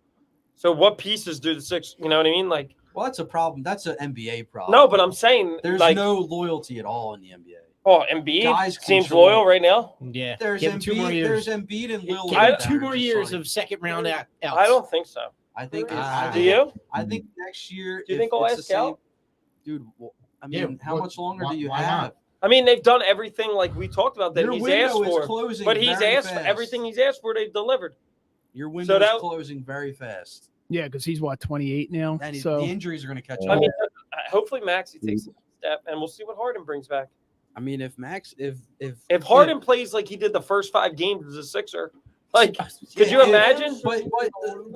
So what pieces do the Sixers? You know what I mean? Like, Well, that's a problem. That's an NBA problem. no, but I'm saying there's like, no loyalty at all in the NBA. oh, Embiid Guys seems control- loyal right now. Yeah. There's Give him 2 more Embiid. years. There's Embiid and Lillard. Give I- him that 2 are more just years like- of second round outs. I don't think so. I think. Ah. Do you? I think next year. Do you if think I'll it's the ask out? same- Dude? Well, I Yeah, mean, how what- much longer why- do you why have? not? I mean, they've done everything like we talked about that Your he's window asked is for. closing, But he's very asked for fast. everything he's asked for. They've delivered. Your window that- is closing very fast, Yeah, because he's 28 now. and So the injuries are going to catch I up. mean, hopefully Maxey takes a step, and we'll see what Harden brings back. I mean, if Max, if If Harden plays like he did the first 5 games as a Sixer, like, could you if- imagine? But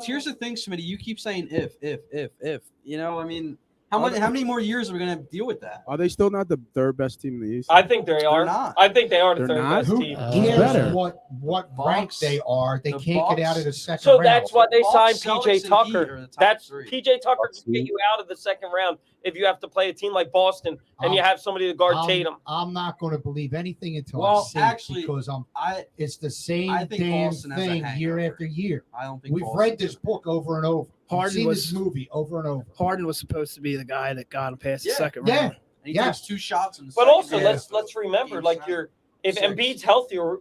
here's the thing, Smitty. You keep saying if. You know, I mean, how many more years are we going to deal with that? Are they still not the third best team in the East? I think they are. not. I think they are the They're third not? best Who team. cares better? what Bucks. rank they are? They The can't get out Bucks. of the second So round. that's why they Bucks, signed Celtics, PJ and Heat Tucker. are the top That's 3. PJ Tucker can get you out of the second round if you have to play a team like Boston and you have somebody to guard Tatum. I'm not going to believe anything until I Well, see actually, it because I it's the same I think damn Boston has a thing year hangover. after year. don't think We've Boston- read this book over and over. We've Harden seen was- this movie over and over. Harden was supposed to be the guy that got him past the Yeah. second Yeah. round. And he Yeah. takes 2 shots in the But second also, half. let's remember, like if 6. Embiid's healthy, or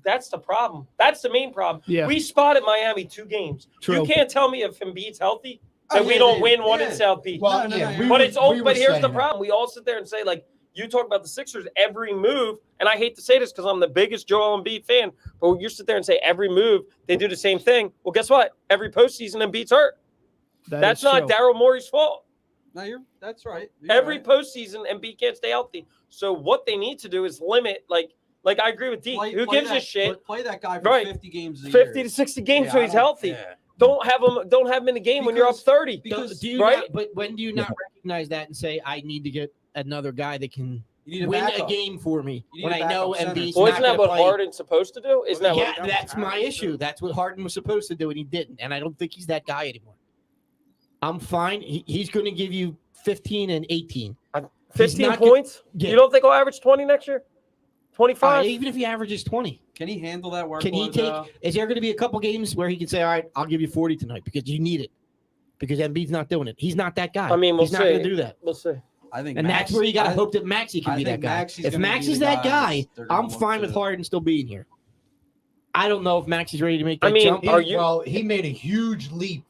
that's the problem. That's the main problem. Yeah. We spotted Miami 2 games. True. You can't tell me if Embiid's healthy, that we don't win one in South Beach. Well, But it's all. But here's the saying that. problem: we all sit there and say, like, you talk about the Sixers every move, and I hate to say this because I'm the biggest Joel Embiid fan, but you sit there and say every move they do the same thing. Well, guess what? Every postseason Embiid's hurt. That's not Daryl Morey's fault. No, that's right. Every postseason Embiid can't stay healthy. So what they need to do is limit, like I agree with D. Who gives a shit? Play that guy for 50 games a year. 50 to 60 games so he's healthy. Yeah. Don't have him in the game when you're up 30. Because but when do you not recognize that and say, I need to get another guy that can win a game for me when I know Embiid's Well, not isn't that going what to play? Harden's supposed to do? Isn't that what? That's my issue. That's what Harden was supposed to do, and he didn't. And I don't think he's that guy anymore. I'm fine. He's going to give you 15 and 18. 15 points? Yeah. You don't think he'll average 20 next year? 25? Even if he averages 20. Can he handle that workload? Can he is there going to be a couple games where he can say, all right, I'll give you 40 tonight because you need it? Because Embiid's not doing it. He's not that guy. I mean, he's not going to do that. We'll see. I think, and that's where you got to hope that Maxey can be that guy. If Maxey's that guy, I'm fine with Harden still being here. I don't know if Maxey's ready to make that jump. Well, he made a huge leap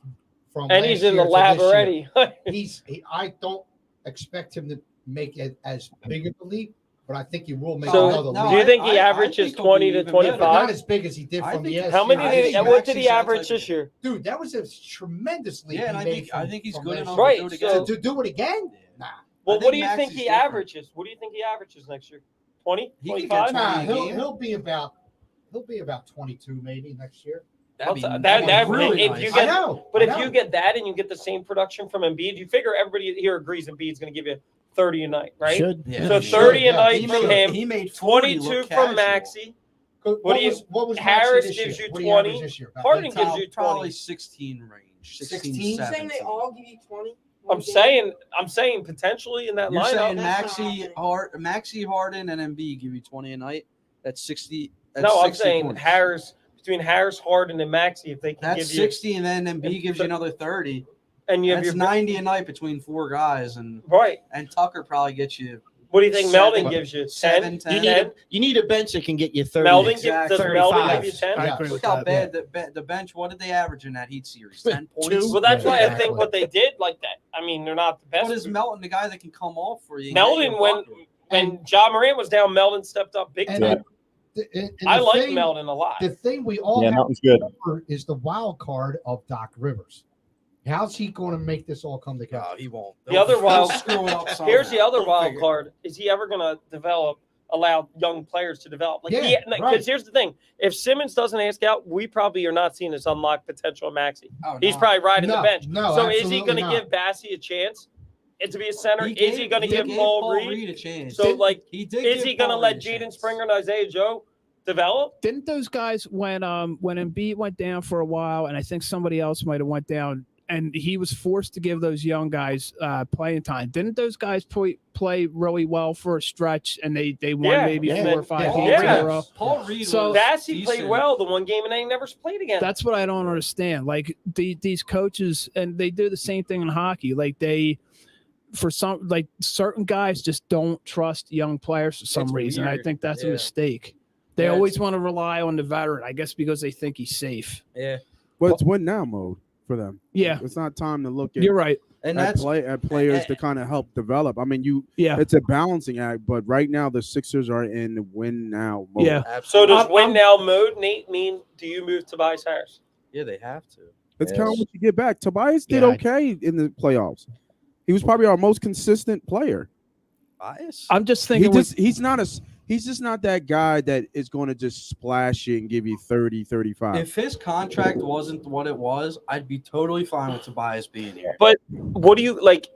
from and he's in the lab already. I don't expect him to make it as big of a leap, but I think he will make so another leap. Do you think he averages 20 to 25? Not as big as he did from the How many? What did he average this year? Dude, that was a tremendous leap. Yeah, and I think he's good enough right, to do it again. To do it again? Nah. Well, what do you think he averages? What do you think he averages next year? 20? 25? Nah, he'll be about 22 maybe next year. If you get that and you get the same production from Embiid, you figure everybody here agrees Embiid's going to give you 30 a night, right? So 30 a night from him. He made 22 from Maxey. What was Harris gives you 20. Harden gives you 20. Probably 16 range. 16. 17. Saying they all give you 20. I'm saying potentially in that You're lineup. saying Maxey, Harden, and Embiid give you 20 a night. That's 60. No, I'm saying points. Between Harris, Harden, and Maxey, if they can give you 60, and then Embiid gives you another 30. And you have your 90 a night between four guys, and and Tucker probably gets you. What do you think Meldon gives you? 10? You need a bench that can get you 30. Meldon does Meldon give you 10? Look how bad the bench. What did they average in that Heat series? 10 points. Well, that's why I think what they did like that. I mean, they're not the best. What is Meldon, the guy that can come off for you? Meldon, when Ja Morant was down, Meldon stepped up big time. I like Meldon a lot. The thing we all have to remember is the wild card of Doc Rivers. How's he going to make this all come together? He won't. The other wild screw it up. Here's the other wild card: is he ever going to allow young players to develop? Because here's the thing: if Simmons doesn't ask out, we probably are not seeing this unlocked potential of Maxey. He's probably riding the bench. So is he going to give Bassey a chance? To be a center, is he going to give Paul Reed a chance? So, is he going to let Jaden Springer and Isaiah Joe develop? Didn't those guys when Embiid went down for a while, and I think somebody else might have went down, and he was forced to give those young guys playing time? Didn't those guys play really well for a stretch, and they won maybe 4 or 5 games in a row? Paul Reed Bassey played well the one game, and then he never played again. That's what I don't understand. Like these coaches, and they do the same thing in hockey. Like certain guys just don't trust young players for some reason. Weird. I think that's a mistake. They always want to rely on the veteran, I guess, because they think he's safe. Yeah. Well, it's win now mode for them. Yeah. It's not time to look at. You're right. And at players to kind of help develop. I mean, it's a balancing act, but right now the Sixers are in win now mode. Yeah. So does win now mode, Nate, mean do you move Tobias Harris? Yeah, they have to. It's kind of what you get back. Tobias did okay in the playoffs. He was probably our most consistent player. I'm just thinking he's just not that guy that is going to just splash you and give you 30, 35. If his contract wasn't what it was, I'd be totally fine with Tobias being here. But what do you like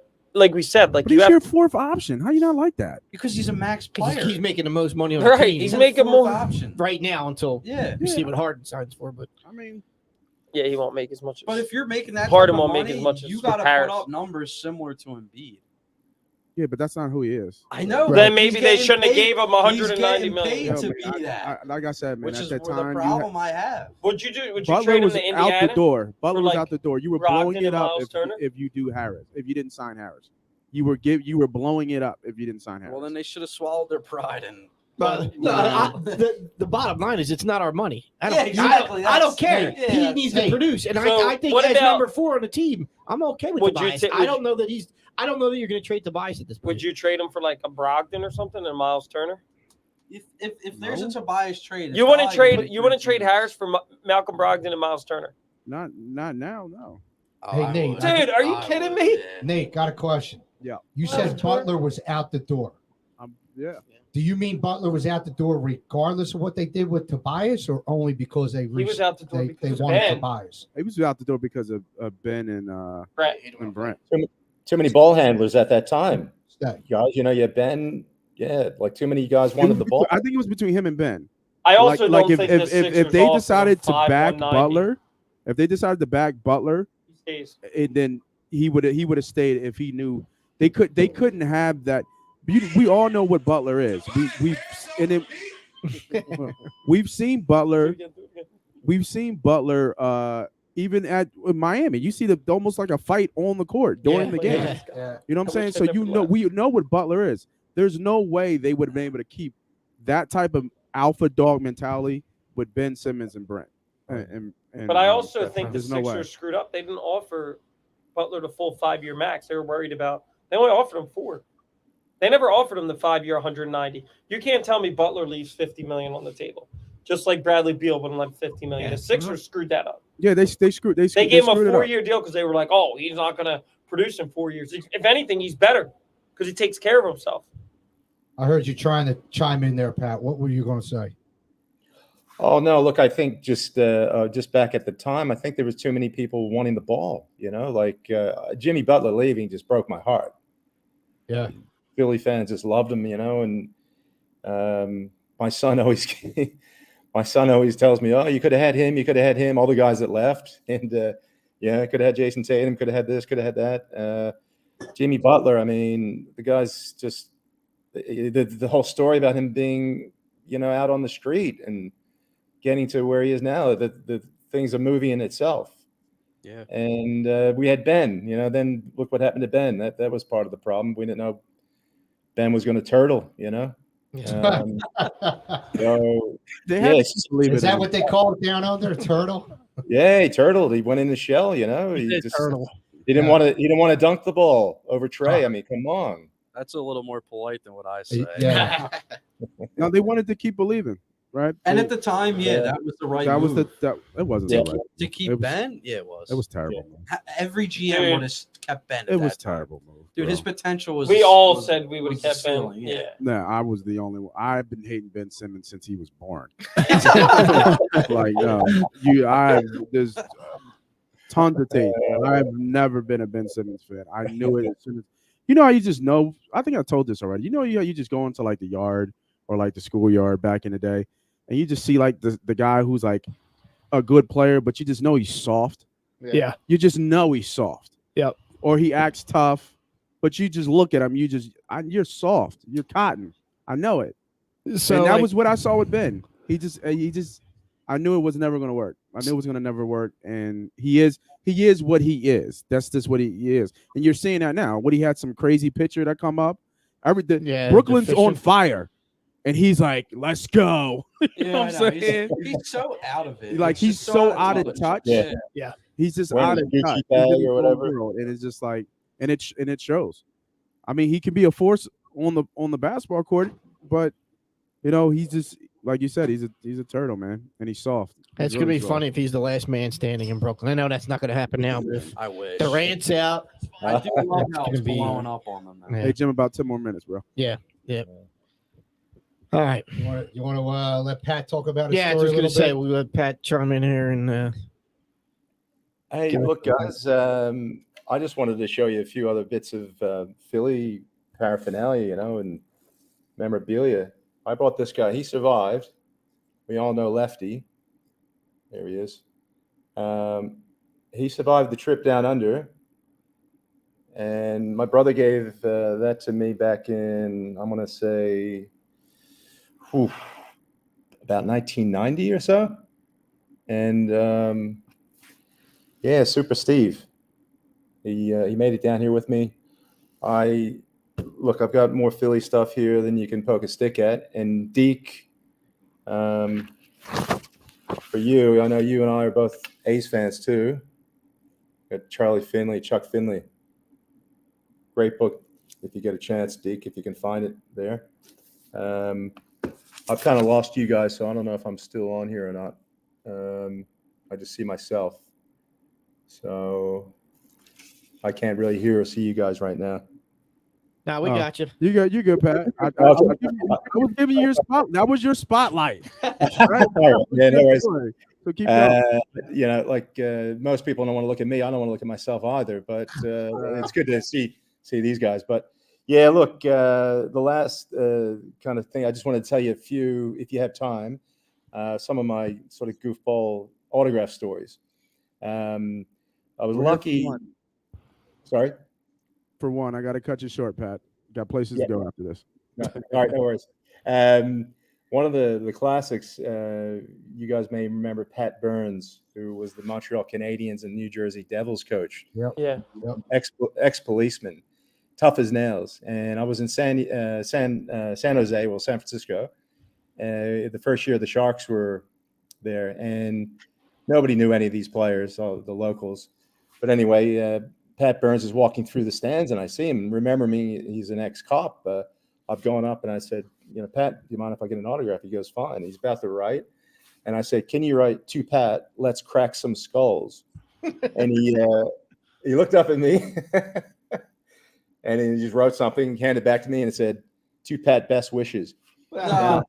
we said, but he's your fourth option. How you not like that? Because he's a max player. He's making the most money on the team. He's making more option right now until we see what Harden signs for. But I mean, yeah, he won't make as much. But if you're making that, Harden won't make as much. You got to put up numbers similar to Embiid. Yeah, but that's not who he is. I know. Right. Then maybe they shouldn't have gave him 190 million to be that. Like I said, man, which at is that the time, problem I have. Would you do? Would you Butler trade him was to Indiana? out the door. Butler was like out the door. You were Brogdon blowing it up and if you do Harris. If you didn't sign Harris, you were blowing it up if you didn't sign Harris. Well, then they should have swallowed their pride and. The bottom line is it's not our money. I don't care. Yeah. He needs to produce, and I think what as about, number 4 on the team, I'm okay with Would you Tobias. ta- I would don't know that you're going to trade Tobias at this point. Would you trade him for like a Brogdon or something and Miles Turner? If there's a Tobias trade, You wouldn't trade Harris for Malcolm Brogdon and Miles Turner? Not now, no. Hey, Nate. Dude, are you kidding me? Nate, got a question. Yeah. You said Butler was out the door. Yeah. Do you mean Butler was out the door regardless of what they did with Tobias, or only because he was out the door they because of wanted Ben. Tobias? He was out the door because of Ben and Brent. Too many ball handlers at that time. That- Guys, you had Ben. Yeah, like too many guys wanted the ball. I think it was between him and Ben. I also like don't think the if Sixers they offered decided to him back 5-190. Butler, if they decided to back Butler, He stays. then he would have stayed if he knew they couldn't have that. We all know what Butler is. We've seen Butler. We've seen Butler even at Miami. You see almost like a fight on the court during the game. Yeah. You know what I'm saying? wish So they never we know what Butler is. There's no way they would have been able to keep that type of alpha dog mentality with Ben Simmons and Brent. But I also think the there's no way. Sixers screwed up. They didn't offer Butler the full 5-year max. They were worried about. They only offered him 4. They never offered him the 5-year 190. You can't tell me Butler leaves $50 million on the table, just like Bradley Beal wouldn't let $50 million. The Sixers screwed that up. Yeah, they screwed. They gave him a 4-year deal because they were like, oh, he's not going to produce in 4 years. If anything, he's better because he takes care of himself. I heard you trying to chime in there, Pat. What were you going to say? Oh no! Look, I think just back at the time, I think there was too many people wanting the ball. Like Jimmy Butler leaving just broke my heart. Yeah, Philly fans just loved him. And my son always tells me, "Oh, you could have had him. You could have had him." All the guys that left, and could have had Jason Tatum. Could have had this. Could have had that. Jimmy Butler. I mean, the guy's just the whole story about him being out on the street and getting to where he is now, the thing's a movie in itself. Yeah. And we had Ben, then look what happened to Ben. That was part of the problem. We didn't know Ben was going to turtle, So, is that what they call it down under? Turtle? Yeah, he turtled. He went in the shell, He just turtle. He didn't want to dunk the ball over Trey. I mean, come on. That's a little more polite than what I say. Yeah. No, they wanted to keep believing. Right, and at the time, that was the right that move. It wasn't to, the right to keep Ben. Yeah, it was. It was terrible. Yeah. Every GM would have kept Ben. It was terrible move, dude. His potential was. We all said we would have kept Ben. Yeah. No, I was the only one. I've been hating Ben Simmons since he was born. Like there's tons of tape. I've never been a Ben Simmons fan. I knew it as soon as how you just know. I think I told this already. You just go into like the yard or like the schoolyard back in the day. And you just see like the guy who's like a good player, but you just know he's soft. Yeah. You just know he's soft. Yep. Or he acts tough, but you just look at him. You're soft. You're cotton. I know it. So and that was what I saw with Ben. I knew it was never going to work. I knew it was going to never work. And he is what he is. That's just what he is. And you're seeing that now. He had some crazy picture that come up. Brooklyn's on fire. And he's like, let's go. You know what I'm saying? He's so out of it. Like he's so out of touch. Yeah. He's just Wearing out of the touch. Gucci bag or whatever. And it's just like, and it shows. I mean, he can be a force on the basketball court, but he's just like you said, he's a turtle, man, and he's soft. It's gonna be funny if he's the last man standing in Brooklyn. I know that's not gonna happen now, but if I wish Durant's out, I do love how it's gonna be- blowing up on them. Yeah. Hey Jim, about 10 more minutes, bro. Yeah. All right. You want to let Pat talk about his Yeah, I story was just a gonna little say bit? we let Pat chime in here and Hey, look, guys. I just wanted to show you a few other bits of Philly paraphernalia, and memorabilia. I brought this guy. He survived. We all know Lefty. There he is. He survived the trip down under. And my brother gave that to me back in, I'm going to say, about 1990 or so. And Super Steve. He made it down here with me. I've got more Philly stuff here than you can poke a stick at. And Deke, for you, I know you and I are both A's fans too. Got Charlie Finley, Chuck Finley. Great book if you get a chance, Deke, if you can find it there. I've kind of lost you guys, so I don't know if I'm still on here or not. I just see myself. So I can't really hear or see you guys right now. Now we got you. You good, Pat. I was giving you your spot. That was your spotlight. Right? Yeah, no worries. So keep going. You know, like most people don't want to look at me. I don't want to look at myself either. But it's good to see these guys. But yeah, look, the last kind of thing I just wanted to tell you if you have time, some of my sort of goofball autograph stories. I was lucky. Sorry. For one, I got to cut you short, Pat. Got places to go after this. No, all right, no worries. One of the classics, you guys may remember Pat Burns, who was the Montreal Canadiens and New Jersey Devils coach. Yeah. Ex-policeman, tough as nails. And I was in San Jose, well, San Francisco. The first year the Sharks were there, and nobody knew any of these players, all the locals. But anyway, Pat Burns is walking through the stands, and I see him. Remember me? He's an ex-cop. I've gone up and I said, you know, Pat, do you mind if I get an autograph? He goes, fine. He's about to write, and I said, can you write to Pat? Let's crack some skulls. And he looked up at me, and he just wrote something, handed it back to me, and it said, to Pat, best wishes. Now,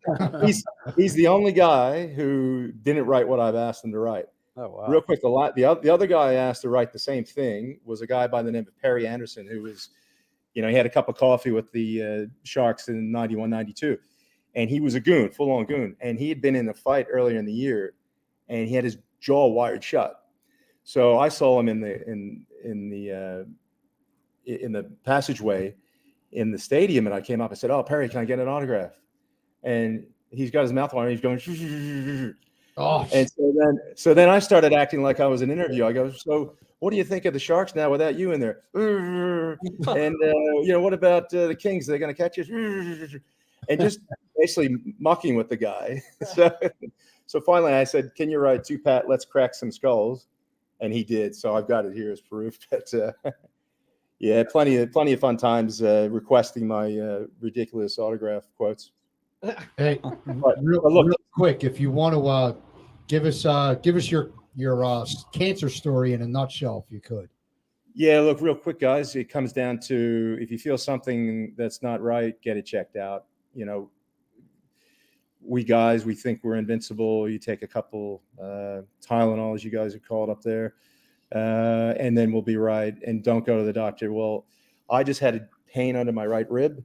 he's the only guy who didn't write what I've asked him to write. Oh, wow. Real quick, the other guy I asked to write the same thing was a guy by the name of Perry Anderson, who was, you know, he had a cup of coffee with the Sharks in 91, 92. And he was a goon, full-on goon. And he had been in a fight earlier in the year, and he had his jaw wired shut. So I saw him in the passageway in the stadium, and I came up and said, oh, Perry, can I get an autograph? And he's got his mouth on, and he's going, oh. And so then I started acting like I was an interview. I go, so what do you think of the Sharks now without you in there? And, you know, what about the Kings? Are they going to catch us? And just basically mucking with the guy. So finally I said, can you write to Pat, let's crack some skulls? And he did. So I've got it here as proof. But yeah, plenty of fun times requesting my ridiculous autograph quotes. Hey, real quick, if you want to give us your cancer story in a nutshell, if you could. Yeah, look, real quick, guys. It comes down to if you feel something that's not right, get it checked out. You know, we think we're invincible. You take a couple Tylenol, as you guys are called up there, and then we'll be right. And don't go to the doctor. Well, I just had a pain under my right rib.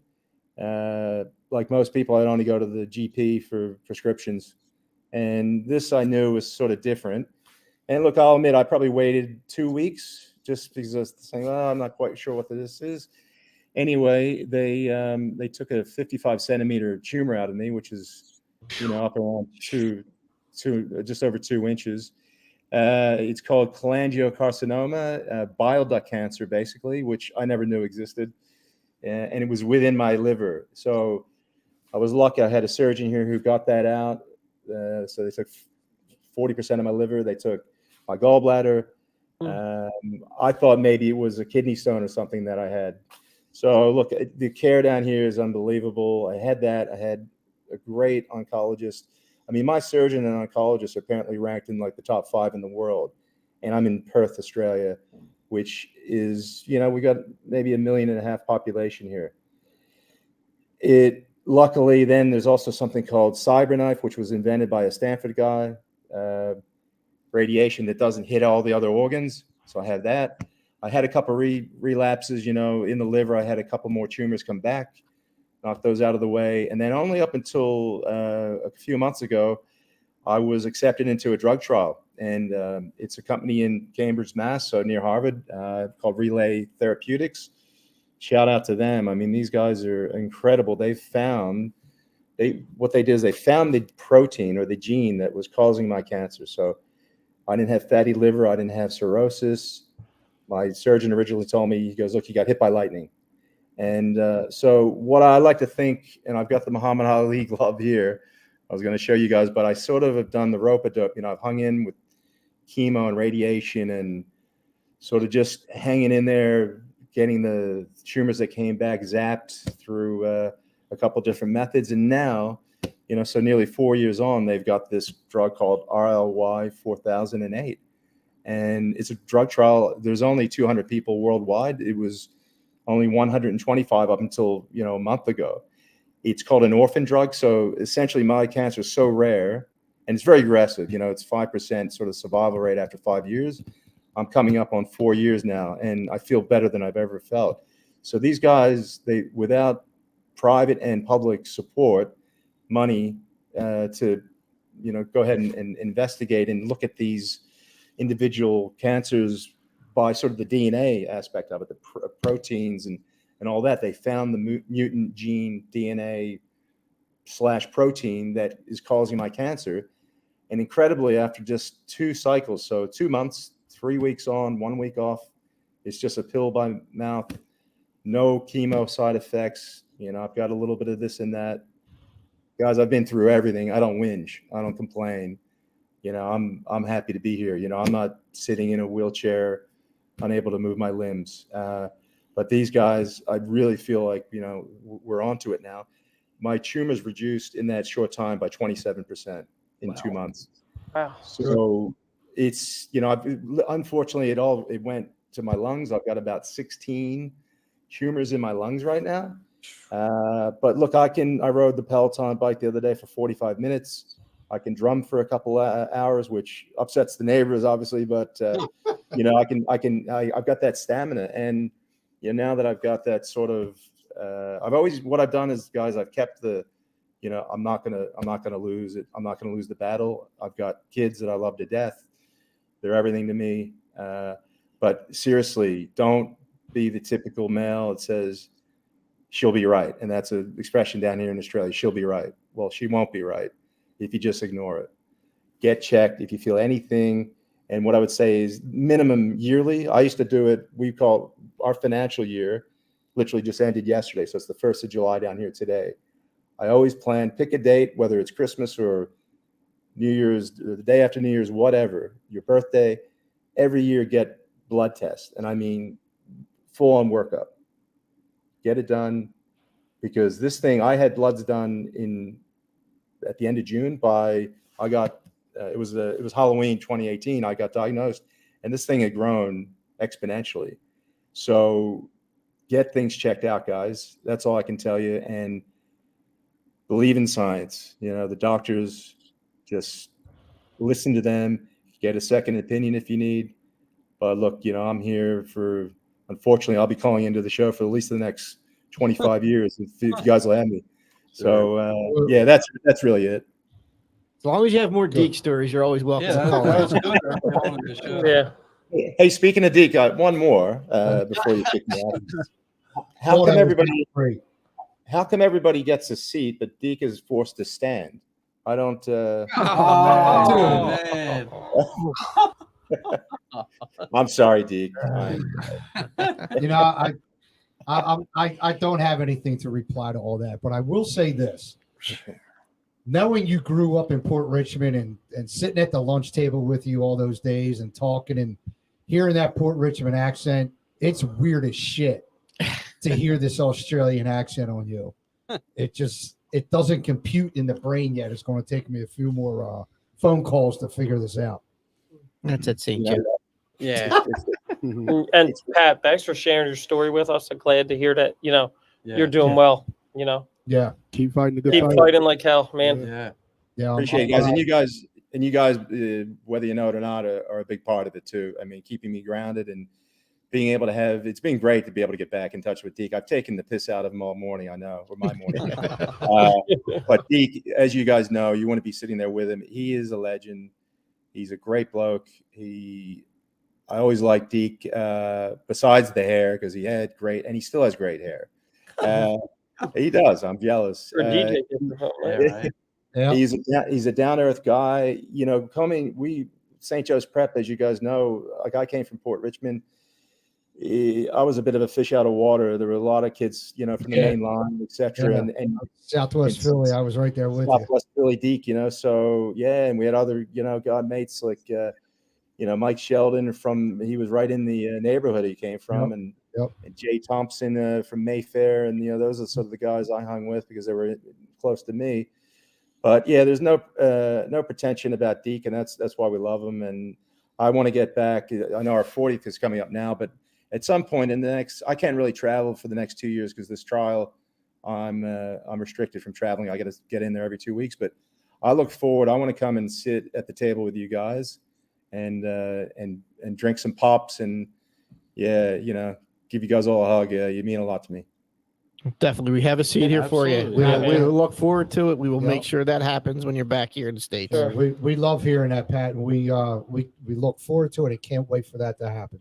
Like most people, I'd only go to the GP for prescriptions. And this I knew was sort of different. And look, I'll admit, I probably waited 2 weeks just because I was saying, oh, I'm not quite sure what this is. Anyway, they took a 55 centimeter tumor out of me, which is, you know, up around just over 2 inches. It's called cholangiocarcinoma, bile duct cancer, basically, which I never knew existed. And it was within my liver. So I was lucky. I had a surgeon here who got that out. So they took 40% of my liver. They took my gallbladder. I thought maybe it was a kidney stone or something that I had. So look, the care down here is unbelievable. I had that. I had a great oncologist. I mean, my surgeon and oncologist are apparently ranked in like the top 5 in the world. And I'm in Perth, Australia, which is, you know, we got maybe 1.5 million population here. Luckily, then there's also something called CyberKnife, which was invented by a Stanford guy, radiation that doesn't hit all the other organs. So I had that. I had a couple relapses, you know, in the liver. I had a couple more tumors come back, knocked those out of the way. And then only up until a few months ago, I was accepted into a drug trial. And it's a company in Cambridge, Mass, so near Harvard, called Relay Therapeutics. Shout out to them. I mean, these guys are incredible. What they did is they found the protein or the gene that was causing my cancer. So I didn't have fatty liver. I didn't have cirrhosis. My surgeon originally told me, he goes, look, you got hit by lightning. And so what I like to think, and I've got the Muhammad Ali glove here, I was going to show you guys, but I sort of have done the rope-a-dope. You know, I've hung in with chemo and radiation and sort of just hanging in there, getting the tumors that came back zapped through a couple different methods. And now, so nearly 4 years on, they've got this drug called RLY 4008. And it's a drug trial. There's only 200 people worldwide. It was only 125 up until, a month ago. It's called an orphan drug. So essentially my cancer is so rare and it's very aggressive. It's 5% sort of survival rate after 5 years. I'm coming up on 4 years now and I feel better than I've ever felt. So these guys, without private and public support, money to, go ahead and investigate and look at these individual cancers by sort of the DNA aspect of it, the proteins and all that. They found the mutant gene DNA / protein that is causing my cancer. And incredibly, after just 2 cycles, so 2 months, 3 weeks on, 1 week off, it's just a pill by mouth, no chemo side effects. I've got a little bit of this and that. Guys, I've been through everything. I don't whinge. I don't complain. I'm happy to be here. I'm not sitting in a wheelchair, unable to move my limbs. But these guys, I really feel like, we're onto it now. My tumors reduced in that short time by 27% in 2 months. Wow. So it's, unfortunately, it went to my lungs. I've got about 16 tumors in my lungs right now. But look, I rode the Peloton bike the other day for 45 minutes. I can drum for a couple hours, which upsets the neighbors, obviously. But I've got that stamina, and now that I've got that sort of, what I've done is, guys, I've kept the, I'm not gonna lose it. I'm not gonna lose the battle. I've got kids that I love to death. They're everything to me. But seriously, don't be the typical male that says she'll be right, and that's an expression down here in Australia. She'll be right. Well, she won't be right if you just ignore it. Get checked if you feel anything. And what I would say is minimum yearly. I used to do it. We call our financial year literally just ended yesterday. So it's the 1st of July down here today. I always plan, pick a date, whether it's Christmas or New Year's, or the day after New Year's, whatever, your birthday, every year get blood tests. And I mean, full on workup. Get it done, because this thing, I had bloods done at the end of June it was Halloween 2018. I got diagnosed, and this thing had grown exponentially. So get things checked out, guys. That's all I can tell you. And believe in science. The doctors, just listen to them, get a second opinion if you need. But look, I'm here for, unfortunately, I'll be calling into the show for at least the next 25 years if you guys will have me. So yeah, that's really it. As long as you have more Deke stories, you're always welcome to call out. Yeah. Hey, speaking of Deke, one more before you kick me off. How come everybody gets a seat, but Deke is forced to stand? I don't. Man. I'm sorry, Deke. I don't have anything to reply to all that, but I will say this. Knowing you grew up in Port Richmond and sitting at the lunch table with you all those days and talking and hearing that Port Richmond accent, it's weird as shit to hear this Australian accent on you. It doesn't compute in the brain yet. It's going to take me a few more phone calls to figure this out. That's it, St. Joe. Yeah. And Pat, thanks for sharing your story with us. I'm glad to hear that, you're doing well, Yeah. Keep fighting the good Keep fight. fighting like hell, man. Yeah. Yeah. Appreciate it, guys. And you guys, whether you know it or not, are a big part of it too. I mean, keeping me grounded and being able to it's been great to be able to get back in touch with Deke. I've taken the piss out of him all morning, I know, or my morning. But Deke, as you guys know, you want to be sitting there with him. He is a legend. He's a great bloke. I always liked Deke, besides the hair, because he had great, and he still has great hair. He does. I'm jealous. For DJ, Right. Yeah. He's a down-to-earth guy. St. Joe's Prep, as you guys know, like I came from Port Richmond. I was a bit of a fish out of water. There were a lot of kids, from the main line, etc. Yeah. And Southwest Philly, I was right there with Southwest Philly Deke, so yeah, and we had other, mates like Mike Sheldon he was right in the neighborhood he came from, and Jay Thompson from Mayfair, and those are sort of the guys I hung with because they were close to me. But yeah, there's no pretension about Deke, and that's why we love him. And I want to get back. I know our 40th is coming up now, but at some point in the next, I can't really travel for the next 2 years because this trial, I'm restricted from traveling. I got to get in there every 2 weeks, but I look forward. I want to come and sit at the table with you guys, and drink some pops, and give you guys all a hug. You mean a lot to me. Definitely. We have a seat here for you. Absolutely. We will look forward to it. We will make sure that happens when you're back here in the States. Sure. We love hearing that, Pat, and we look forward to it and can't wait for that to happen.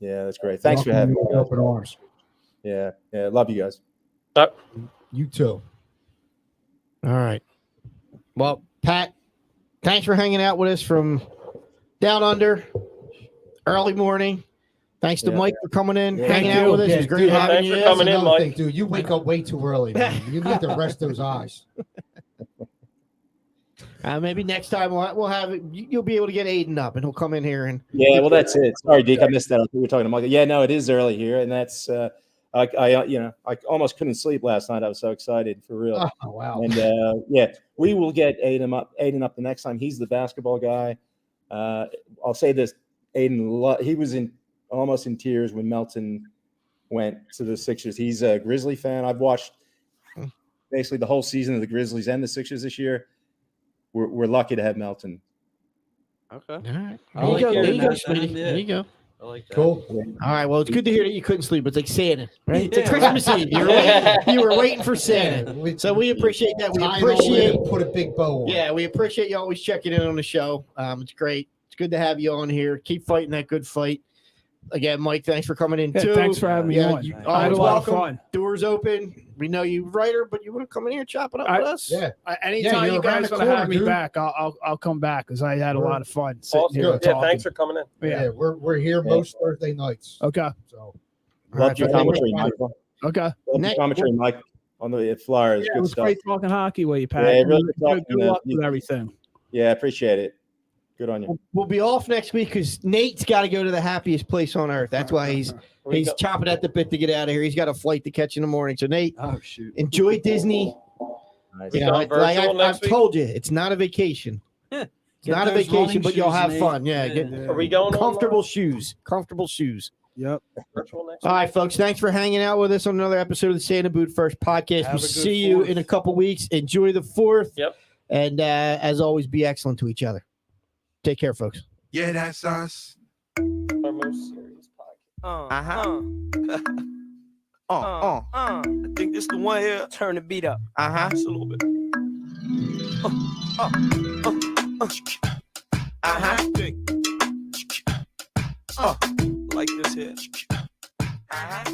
Yeah, that's great. Thanks for having me. Open arms. Yeah, love you guys. You too. All right. Well, Pat, thanks for hanging out with us from down under, early morning. Thanks to Mike for coming in, hanging out with us. It was great having you. Thanks for coming in, Mike. Dude, you wake up way too early, man. You need to rest those eyes. Maybe next time we'll have it. You'll be able to get Aiden up, and he'll come in here and. Yeah, well, that's it. Sorry, Deke, I missed that. I think we were talking to Michael. Yeah, no, it is early here, and that's I almost couldn't sleep last night. I was so excited for real. Oh wow! And we will get Aiden up the next time. He's the basketball guy. I'll say this: Aiden, he was almost in tears when Melton went to the Sixers. He's a Grizzly fan. I've watched basically the whole season of the Grizzlies and the Sixers this year. We're lucky to have Melton. Okay. All right. There you go. I like that. Cool. All right. Well, it's good to hear that you couldn't sleep. It's like Santa, right? It's like Christmas Eve. You were waiting for Santa. So we appreciate that. We appreciate. Put a big bow on. Yeah, we appreciate you always checking in on the show. It's great. It's good to have you on here. Keep fighting that good fight. Again, Mike, thanks for coming in too. Thanks for having me on. I had a lot of fun. Doors open. We know you writer, but you want to come in here and chop it up with us? Yeah. Anytime you guys want to have me back, I'll come back because I had a lot of fun sitting here and talking. Thanks for coming in. Yeah, we're here most Thursday nights. Okay. So Love your commentary, Michael. Okay. Love your commentary, Mike, on the Flyers. Yeah, good it was stuff. great talking hockey with you, Pat. Yeah, really good luck with everything. Yeah, appreciate it. Good on you. We'll be off next week because Nate's got to go to the happiest place on earth. That's why he's chopping at the bit to get out of here. He's got a flight to catch in the morning. So Nate, enjoy Disney. Nice. You know, I've told you, it's not a vacation. It's not a vacation, but you'll have fun. Yeah, Are we going comfortable shoes? Comfortable shoes. Yep. All right, folks. Thanks for hanging out with us on another episode of the Santa Boot First podcast. We'll see you in a couple weeks. Enjoy the 4th. Yep. And as always, be excellent to each other. Take care, folks. Yeah, that's us. Our most serious podcast. I think this the one here. Turn the beat up. Just a little bit. Like this here.